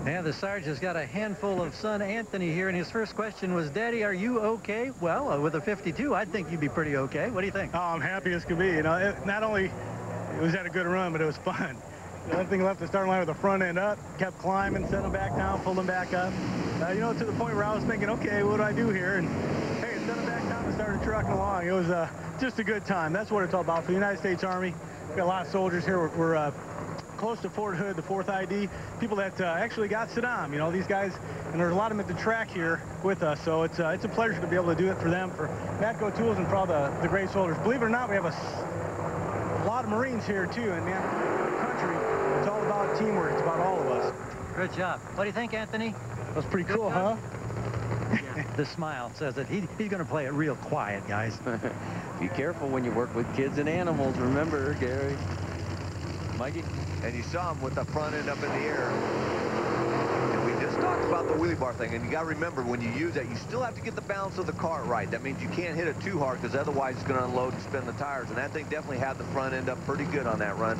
Yeah, the Sergeant's got a handful of son Anthony here, and his first question was, Daddy, are you okay? Well, with a 52, I'd think you'd be pretty okay. What do you think? Oh, I'm happy as could be. You know, not only it was at a good run, but it was fun. The only thing left the starting line with the front end up, kept climbing, set them back down, pulled them back up. You know, to the point where I was thinking, okay, what do I do here? And hey, set them back down and started trucking along. It was just a good time. That's what it's all about. For the United States Army, we've got a lot of soldiers here. We're close to Fort Hood, the 4th ID, people that actually got Saddam. You know, these guys, and there's a lot of them at the track here with us. So it's a pleasure to be able to do it for them, for Matco Tools, and for all the great soldiers. Believe it or not, we have a lot of Marines here too, and man, country. It's all about teamwork. It's about all of us. Good job. What do you think, Anthony? That was pretty cool, huh? The smile says that he's going to play it real quiet, guys. Be careful when you work with kids and animals. Remember, Gary. Mikey? And you saw him with the front end up in the air. And we just talked about the wheelie bar thing. And you got to remember, when you use that, you still have to get the balance of the car right. That means you can't hit it too hard, because otherwise it's going to unload and spin the tires. And that thing definitely had the front end up pretty good on that run.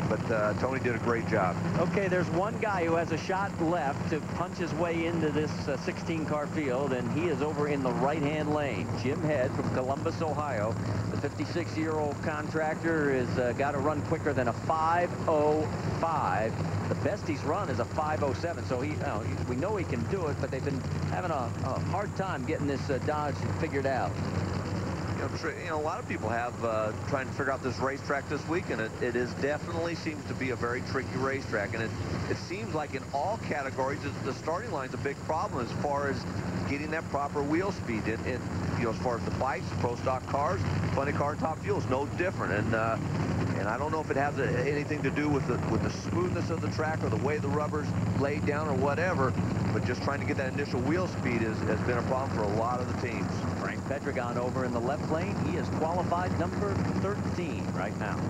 But Tony did a great job. Okay, there's one guy who has a shot left to punch his way into this 16-car field, and he is over in the right-hand lane. Jim Head from Columbus, Ohio. The 56-year-old contractor has got to run quicker than a 5:05. The best he's run is a 5:07. So we know he can do it, but they've been having a hard time getting this Dodge figured out. a lot of people have trying to figure out this racetrack this week, and it is definitely seems to be a very tricky racetrack. And it seems like in all categories, the starting line's a big problem as far as getting that proper wheel speed. As far as the bikes, pro stock cars, funny car, top fuel is no different. And I don't know if it has anything to do with the smoothness of the track or the way the rubber's laid down or whatever, but just trying to get that initial wheel speed has been a problem for a lot of the teams. Frank Pedregon over in the left lane. He is qualified number 13 right now.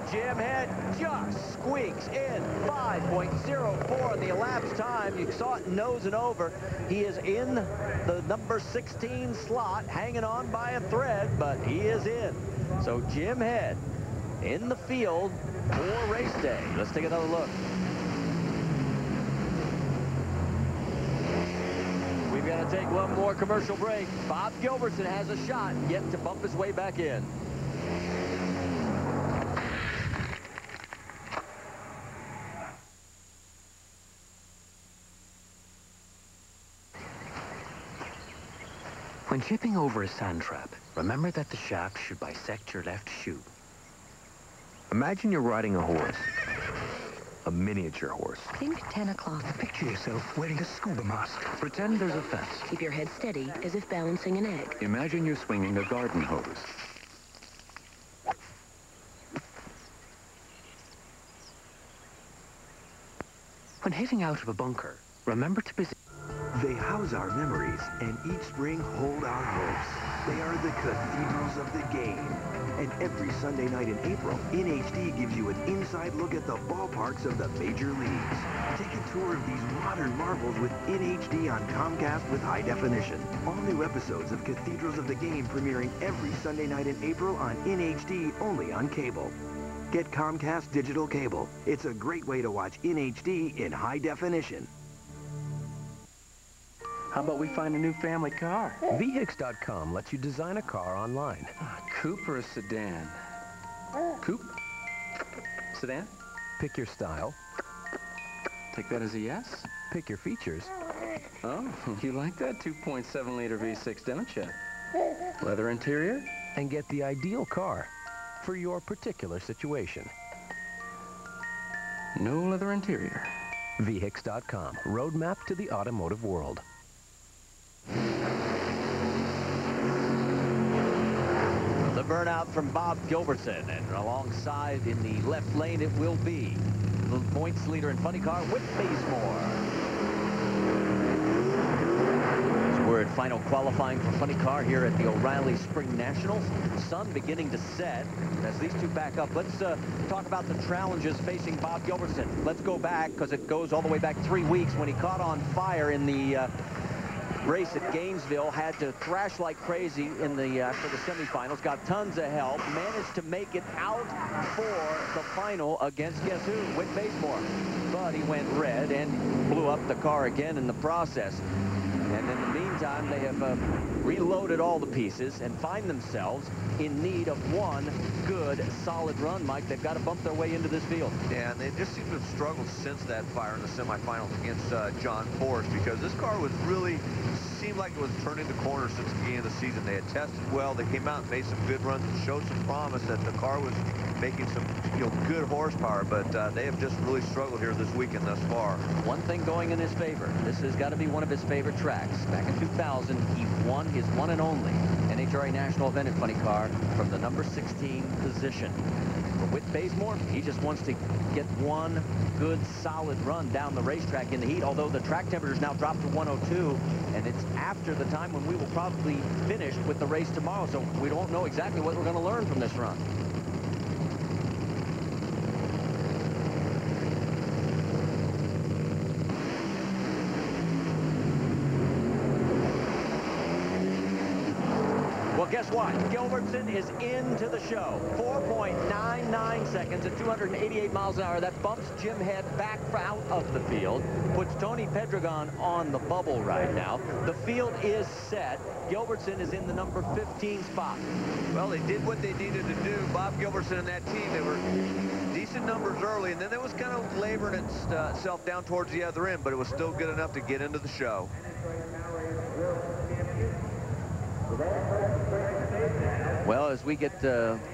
Jim Head just squeaks in 5.04 in the elapsed time. You saw it nose and over. He is in the number 16 slot, hanging on by a thread, but he is in. So Jim Head in the field for race day. Let's take another look. We've got to take one more commercial break. Bob Gilbertson has a shot yet to bump his way back in. When chipping over a sand trap, remember that the shaft should bisect your left shoe. Imagine you're riding a horse. A miniature horse. Think 10 o'clock. Picture yourself wearing a scuba mask. Pretend there's a fence. Keep your head steady as if balancing an egg. Imagine you're swinging a garden hose. When heading out of a bunker, remember to position. They house our memories, and each spring hold our hopes. They are the cathedrals of the game. And every Sunday night in April, NHD gives you an inside look at the ballparks of the major leagues. Take a tour of these modern marvels with NHD on Comcast with high definition. All new episodes of Cathedrals of the Game premiering every Sunday night in April on NHD, only on cable. Get Comcast Digital Cable. It's a great way to watch NHD in high definition. How about we find a new family car? VHIX.com lets you design a car online. Coupe or a sedan? Coupe? Sedan? Pick your style. Take that as a yes? Pick your features. Oh, you like that 2.7-liter V6, don't you? Leather interior? And get the ideal car for your particular situation. No leather interior. VHIX.com. Roadmap to the automotive world. The burnout from Bob Gilbertson, and alongside in the left lane it will be the points leader in funny car, Whit Bazemore. So we're at final qualifying for funny car here at the O'Reilly Spring Nationals. Sun beginning to set as these two back up. Let's talk about the challenges facing Bob Gilbertson. Let's go back because it goes all the way back 3 weeks when he caught on fire in the race at Gainesville, had to thrash like crazy in the for the semifinals, got tons of help, managed to make it out for the final against, guess who? Whit Bazemore. But he went red and blew up the car again in the process. And in the meantime, they have reloaded all the pieces and find themselves in need of one good, solid run, Mike. They've got to bump their way into this field. Yeah, and they just seem to have struggled since that fire in the semifinals against John Force, because this car was really seemed like it was turning the corner since the beginning of the season. They had tested well. They came out and made some good runs and showed some promise that the car was making some, good horsepower, but they have just really struggled here this weekend thus far. One thing going in his favor. This has got to be one of his favorite tracks. Back in 2000, he won his one and only NHRA National Event in funny car from the number 16 position. But Whit Bazemore, he just wants to get one good, solid run down the racetrack in the heat, although the track temperature's now dropped to 102, and it's after the time when we will probably finish with the race tomorrow, so we don't know exactly what we're going to learn from this run. Well, guess what? Gilbertson is into the show. 4.99 seconds at 288 miles an hour. That bumps Jim Head back out of the field, puts Tony Pedregon on the bubble right now. The field is set. Gilbertson is in the number 15 spot. Well, they did what they needed to do. Bob Gilbertson and that team, they were decent numbers early, and then it was kind of laboring itself down towards the other end, but it was still good enough to get into the show. Well, as we get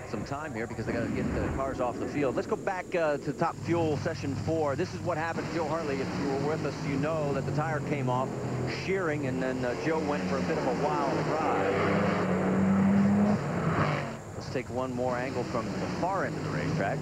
some time here, because they got to get the cars off the field, let's go back to Top Fuel Session 4. This is what happened to Joe Hartley. If you were with us, you know that the tire came off shearing, and then Joe went for a bit of a wild ride. Let's take one more angle from the far end of the racetrack.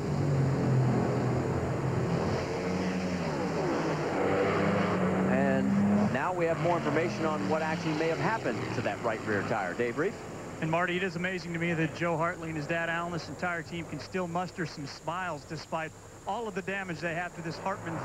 And now we have more information on what actually may have happened to that right rear tire. Dave Reef? And Marty, it is amazing to me that Joe Hartley and his dad Alan, this entire team, can still muster some smiles despite all of the damage they have to this Hartley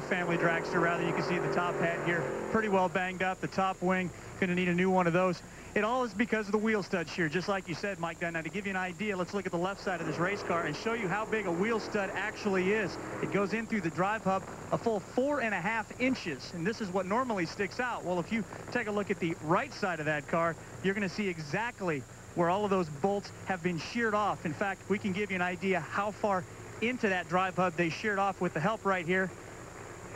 family dragster, rather. You can see the top hat here pretty well banged up. The top wing, gonna need a new one of those. It all is because of the wheel stud shear, just like you said, Mike Dunn. Now, to give you an idea, let's look at the left side of this race car and show you how big a wheel stud actually is. It goes in through the drive hub a full 4.5 inches, and this is what normally sticks out. Well, if you take a look at the right side of that car, you're going to see exactly where all of those bolts have been sheared off. In fact, we can give you an idea how far into that drive hub they sheared off with the help right here.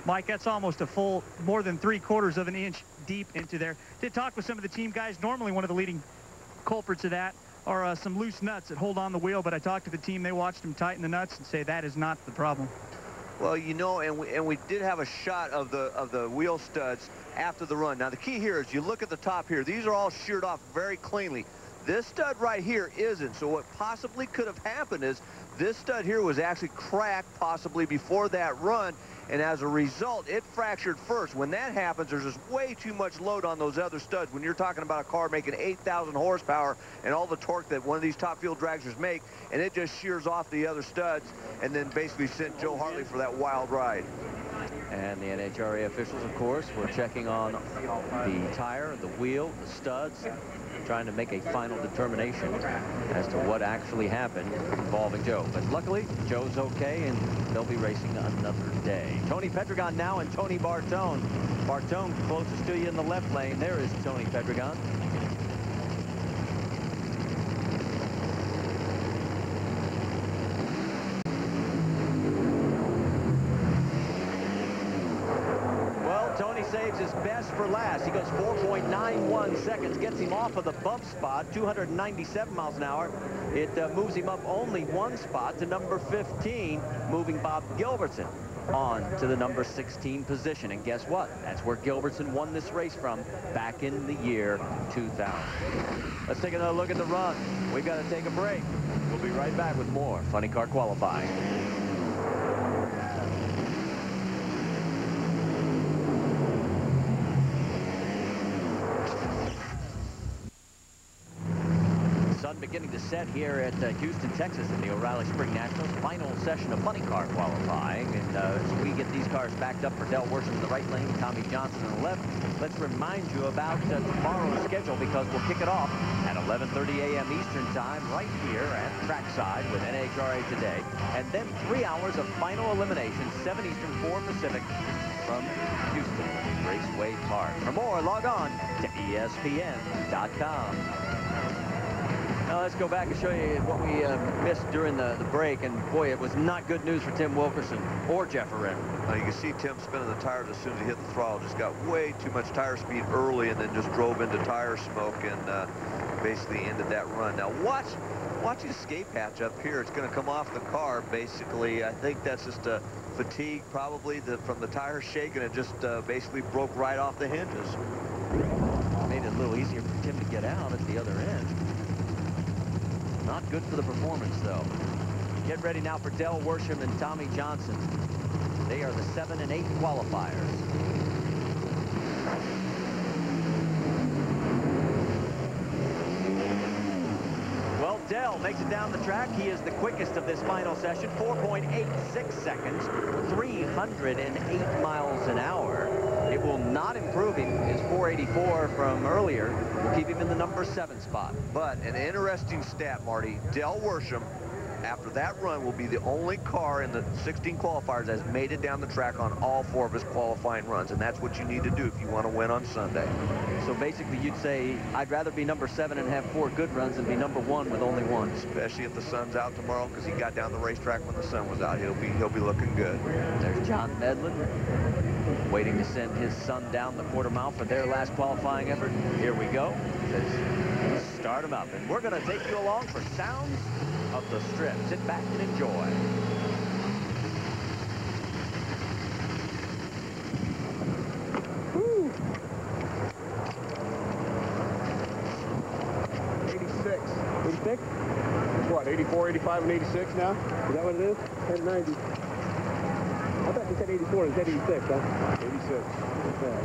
Mike, that's almost a full, more than 3/4 of an inch deep into there. Did talk with some of the team guys. Normally one of the leading culprits of that are some loose nuts that hold on the wheel, but I talked to the team. They watched them tighten the nuts and say that is not the problem. Well, you know, and we did have a shot of the wheel studs after the run. Now, the key here is you look at the top here. These are all sheared off very cleanly. This stud right here isn't. So what possibly could have happened is this stud here was actually cracked possibly before that run, and as a result, it fractured first. When that happens, there's just way too much load on those other studs. When you're talking about a car making 8,000 horsepower and all the torque that one of these top fuel dragsters make, and it just shears off the other studs and then basically sent Joe Hartley for that wild ride. And the NHRA officials, of course, were checking on the tire, the wheel, the studs, trying to make a final determination as to what actually happened involving Joe. But luckily, Joe's okay, and they'll be racing another day. Tony Pedregon now and Tony Bartone. Bartone closest to you in the left lane. There is Tony Pedregon. Tony saves his best for last. He goes 4.91 seconds, gets him off of the bump spot, 297 miles an hour. It moves him up only one spot to number 15, moving Bob Gilbertson on to the number 16 position. And guess what? That's where Gilbertson won this race from back in the year 2000. Let's take another look at the run. We've got to take a break. We'll be right back with more Funny Car Qualifying. Beginning to set here at Houston, Texas in the O'Reilly Spring Nationals final session of Funny Car Qualifying. And as we get these cars backed up for Del Worsham in the right lane, Tommy Johnson in the left, let's remind you about tomorrow's schedule, because we'll kick it off at 11:30 a.m. Eastern time right here at Trackside with NHRA Today. And then 3 hours of final elimination, 7 Eastern, 4 Pacific from Houston Raceway Park. For more, log on to ESPN.com. Now let's go back and show you what we missed during the break. And boy, it was not good news for Tim Wilkerson or Jeff Arena. Now you can see Tim spinning the tires as soon as he hit the throttle. Just got way too much tire speed early and then just drove into tire smoke and basically ended that run. Now watch the escape hatch up here. It's going to come off the car. Basically, I think that's just a fatigue probably from the tire shake, and it just basically broke right off the hinges. Made it a little easier for Tim to get out at the other end. Not good for the performance, though. Get ready now for Del Worsham and Tommy Johnson. They are the 7 and 8 qualifiers. Well, Del makes it down the track. He is the quickest of this final session, 4.86 seconds, 308 miles an hour. It will not improve him. His 484 from earlier will keep him in the number 7 spot. But an interesting stat, Marty. Dale Worsham, after that run, will be the only car in the 16 qualifiers that has made it down the track on all 4 of his qualifying runs, and that's what you need to do if you want to win on Sunday. So basically, you'd say, I'd rather be number 7 and have 4 good runs than be number 1 with only 1. Especially if the sun's out tomorrow, because he got down the racetrack when the sun was out. He'll be looking good. There's John Medlin, waiting to send his son down the quarter mile for their last qualifying effort. Here we go. Let's start him up, and we're going to take you along for sounds of the strip. Sit back and enjoy. Woo. 86. 86? What, 84, 85, and 86 now? Is that what it is? 10, 90. I thought you said 84. It said 86, huh? 86. Okay.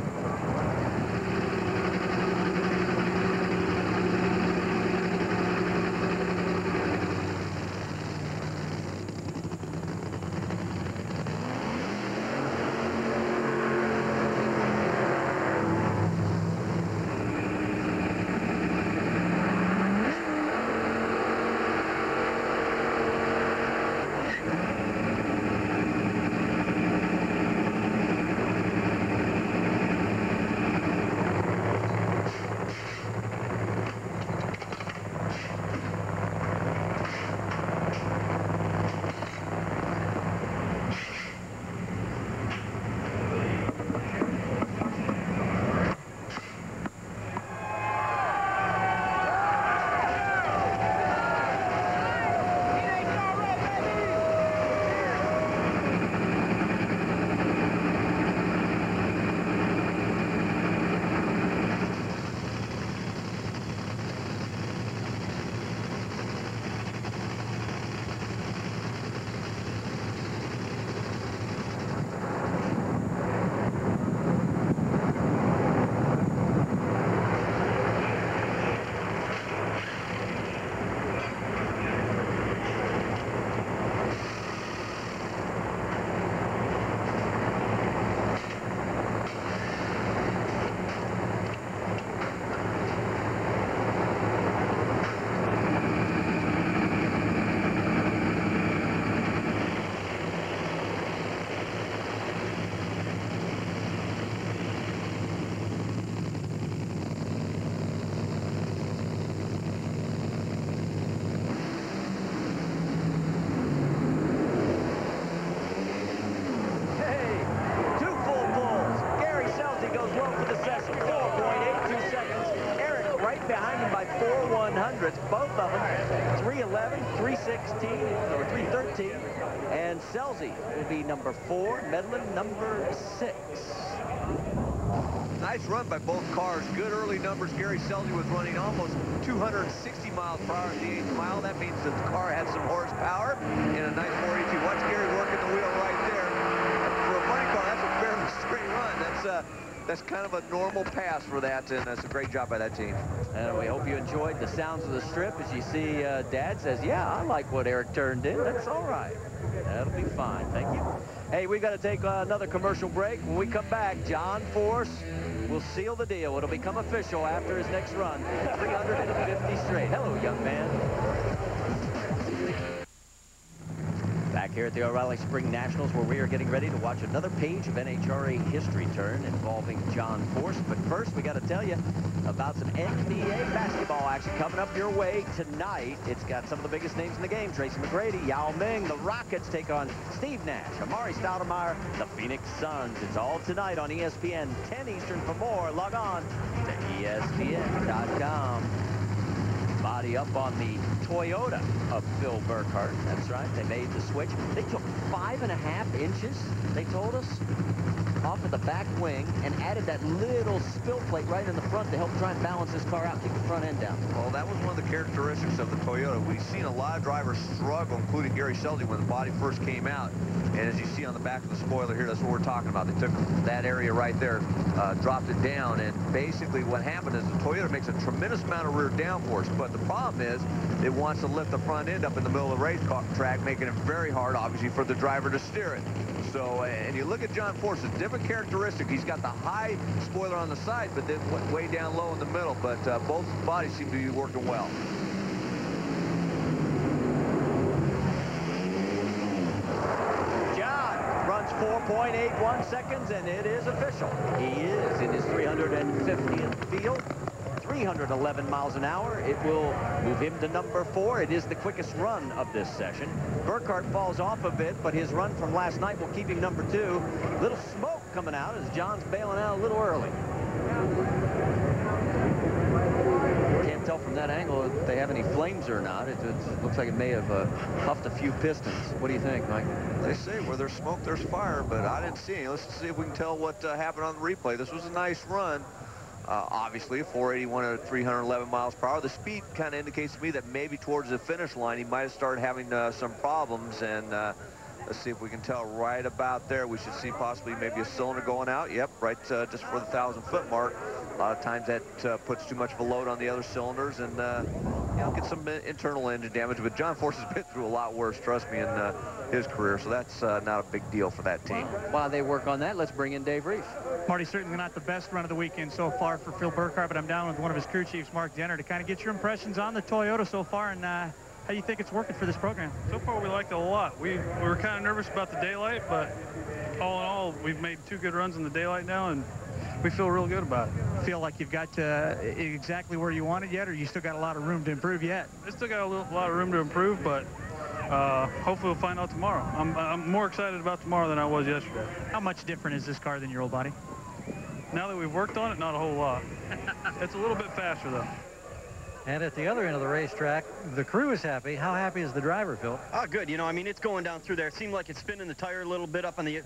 Both of them, 311, 316, or 313. And Scelzi will be number 4, Medlin number 6. Nice run by both cars. Good early numbers. Gary Scelzi was running almost 260 miles per hour at the 8th mile. That means that the car had some horsepower in a nice 482. Watch Gary working the wheel right there. For a funny car, that's a fairly straight run. That's kind of a normal pass for that, and that's a great job by that team. And we hope you enjoyed the sounds of the strip. As you see, Dad says, yeah, I like what Eric turned in. That's all right. That'll be fine. Thank you. Hey, we've got to take another commercial break. When we come back, John Force will seal the deal. It'll become official after his next run. 350 straight. Hello, young man. Back here at the O'Reilly Spring Nationals, where we are getting ready to watch another page of NHRA history turn involving John Force. But first, we got to tell you about some NBA basketball action coming up your way tonight. It's got some of the biggest names in the game. Tracy McGrady, Yao Ming. The Rockets take on Steve Nash, Amari Stoudemire, the Phoenix Suns. It's all tonight on ESPN, 10 Eastern. For more, log on to ESPN.com. Body up on the Toyota of Phil Burkhardt. That's right. They made the switch. They took 5.5 inches, they told us, off of the back wing and added that little spill plate right in the front to help try and balance this car out, keep the front end down. Well, that was one of the characteristics of the Toyota. We've seen a lot of drivers struggle, including Gary Scelzi, when the body first came out. And as you see on the back of the spoiler here, that's what we're talking about. They took that area right there, dropped it down, and basically what happened is the Toyota makes a tremendous amount of rear downforce, but the problem is it wants to lift the front end up in the middle of the racetrack, making it very hard, obviously, for the driver to steer it. So, and you look at John Force, the difference different characteristic. He's got the high spoiler on the side, but then way down low in the middle. But both bodies seem to be working well. John runs 4.81 seconds, and it is official. He is in his 350th field. 311 miles an hour. It will move him to number 4. It is the quickest run of this session. Burkhardt falls off a bit, but his run from last night will keep him number 2. Little smoke coming out as John's bailing out a little early. Can't tell from that angle if they have any flames or not. It looks like it may have puffed a few pistons. What do you think, Mike? They say where there's smoke, there's fire, but I didn't see any. Let's see if we can tell what happened on the replay. This was a nice run. Obviously, 481 at 311 miles per hour. The speed kind of indicates to me that maybe towards the finish line, he might have started having some problems. And let's see if we can tell right about there. We should see possibly maybe a cylinder going out. Yep, right just for the 1,000-foot mark. A lot of times that puts too much of a load on the other cylinders and you know, get some internal engine damage. But John Force has been through a lot worse, trust me, in his career. So that's not a big deal for that team. While they work on that, let's bring in Dave Reef. Marty, certainly not the best run of the weekend so far for Phil Burkhardt, but I'm down with one of his crew chiefs, Mark Denner, to kind of get your impressions on the Toyota so far and how you think it's working for this program. So far, we liked it a lot. We were kind of nervous about the daylight, but all in all, we've made 2 good runs in the daylight now, and we feel real good about it. Feel like you've got exactly where you want it yet, or you still got a lot of room to improve yet? I still got a lot of room to improve, but hopefully we'll find out tomorrow. I'm more excited about tomorrow than I was yesterday. How much different is this car than your old body? Now that we've worked on it, not a whole lot. It's a little bit faster, though. And at the other end of the racetrack, the crew is happy. How happy is the driver, Phil? Oh, good. You know, I mean, it's going down through there. It seemed like it's spinning the tire a little bit up on the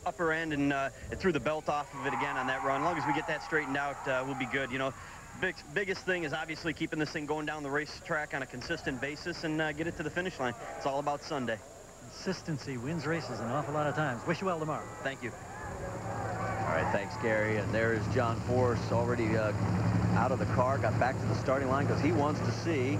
upper end, and it threw the belt off of it again on that run. As long as we get that straightened out, we'll be good. You know, biggest thing is obviously keeping this thing going down the racetrack on a consistent basis and get it to the finish line. It's all about Sunday. Consistency wins races an awful lot of times. Wish you well tomorrow. Thank you. All right, thanks, Gary. And there's John Force already out of the car, got back to the starting line because he wants to see,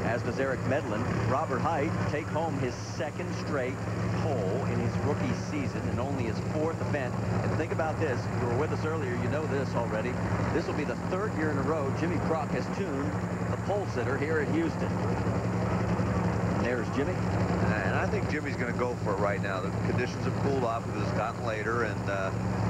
as does Eric Medlin, Robert Hight take home his 2nd straight pole in his rookie season and only his 4th event. And think about this. If you were with us earlier, you know this already. This will be the 3rd year in a row Jimmy Crock has tuned the pole sitter here at Houston. There's Jimmy. And I think Jimmy's going to go for it right now. The conditions have cooled off because it's gotten later, and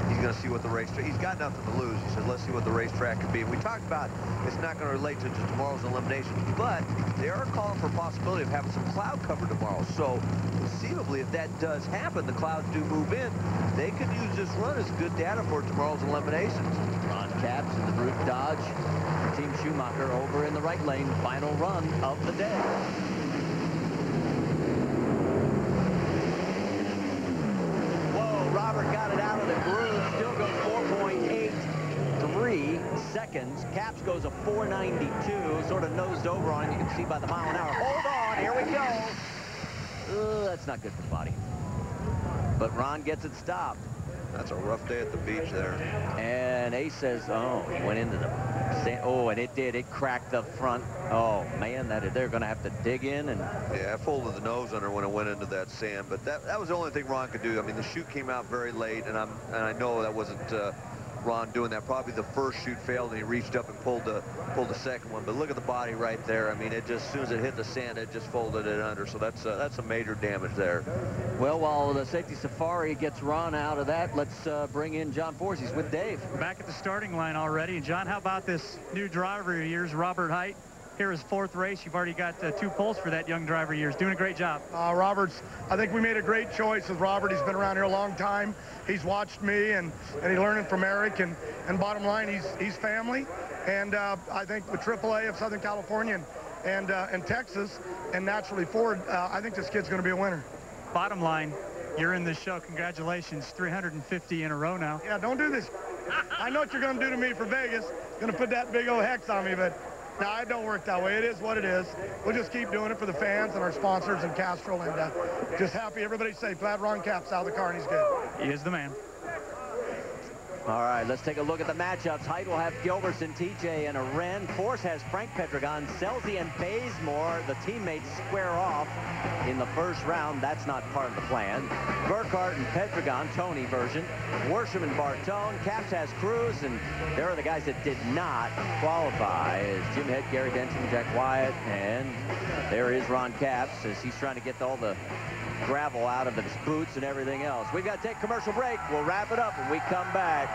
he's going to see what the racetrack... He's got nothing to lose. He said, let's see what the racetrack could be. And we talked about it's not going to relate to tomorrow's eliminations, but they are calling for a possibility of having some cloud cover tomorrow. So, conceivably, if that does happen, the clouds do move in, they could use this run as good data for tomorrow's eliminations. Ron Capps in the Brute Dodge. Team Schumacher over in the right lane. Final run of the day. Robert got it out of the groove, still goes 4.83 seconds. Capps goes a 4.92, sort of nosed over on him. You can see by the mile an hour. Hold on, here we go. That's not good for the body. But Ron gets it stopped. That's a rough day at the beach there. And Ace says, oh, he went into the sand. Oh, and it did. It cracked the front. Oh, man, they're going to have to dig in. And yeah, I folded the nose under when it went into that sand. But that was the only thing Ron could do. I mean, the chute came out very late, and I know that wasn't Ron doing that. Probably the first chute failed, and he reached up and pulled the second one. But look at the body right there. I mean, it just, as soon as it hit the sand, it just folded it under. So that's a major damage there. Well, while the safety safari gets Ron out of that, let's bring in John Force. He's with Dave. Back at the starting line already. John, how about this new driver of yours, Robert Hight? Here his 4th race. You've already got 2 poles for that young driver of yours. Doing a great job. Robert's, I think we made a great choice with Robert. He's been around here a long time. He's watched me and he's learning from Eric. And bottom line, he's family. And I think with AAA of Southern California and Texas and naturally Ford, I think this kid's going to be a winner. Bottom line, you're in this show. Congratulations. 350 in a row now. Yeah, don't do this. I know what you're going to do to me for Vegas. Going to put that big old hex on me, but no, it don't work that way. It is what it is. We'll just keep doing it for the fans and our sponsors and Castrol, and just happy everybody's safe. Glad Ron Capps out of the car and he's good. He is the man. All right, let's take a look at the matchups. Height will have Gilbertson, TJ, and Aren. Force has Frank Pedregon, Selzy, and Bazemore. The teammates square off in the first round. That's not part of the plan. Burkhart and Pedregon, Tony version. Worsham and Bartone. Caps has Cruz, and there are the guys that did not qualify. Is Jim Head, Gary Denton, Jack Wyatt, and there is Ron Capps as he's trying to get all the gravel out of his boots and everything else. We've got to take a commercial break. We'll wrap it up when we come back.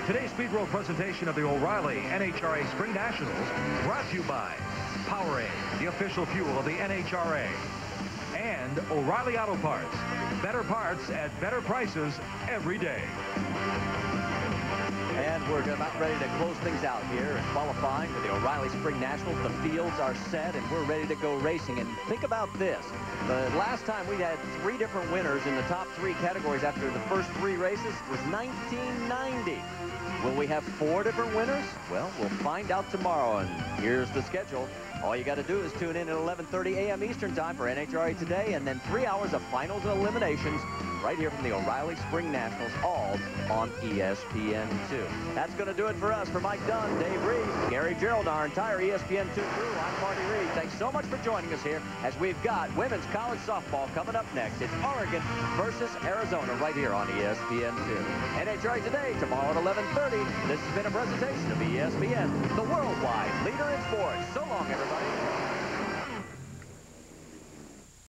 Today's Speed World presentation of the O'Reilly NHRA Spring Nationals brought to you by Powerade, the official fuel of the NHRA, and O'Reilly Auto Parts. Better parts at better prices every day. And we're about ready to close things out here and qualifying for the O'Reilly Spring Nationals. The fields are set and we're ready to go racing. And think about this. The last time we had 3 different winners in the top 3 categories after the first 3 races was 1990. Will we have 4 different winners? Well, we'll find out tomorrow. And here's the schedule. All you got to do is tune in at 11:30 a.m. Eastern Time for NHRA Today, and then 3 hours of finals and eliminations right here from the O'Reilly Spring Nationals, all on ESPN2. That's going to do it for us. For Mike Dunn, Dave Reed, Gary Gerald, our entire ESPN2 crew, I'm Marty Reed. Thanks so much for joining us here as we've got women's college softball coming up next. It's Oregon versus Arizona right here on ESPN2. NHRA Today, tomorrow at 11:30. This has been a presentation of ESPN, the worldwide leader in sports. So long, everybody.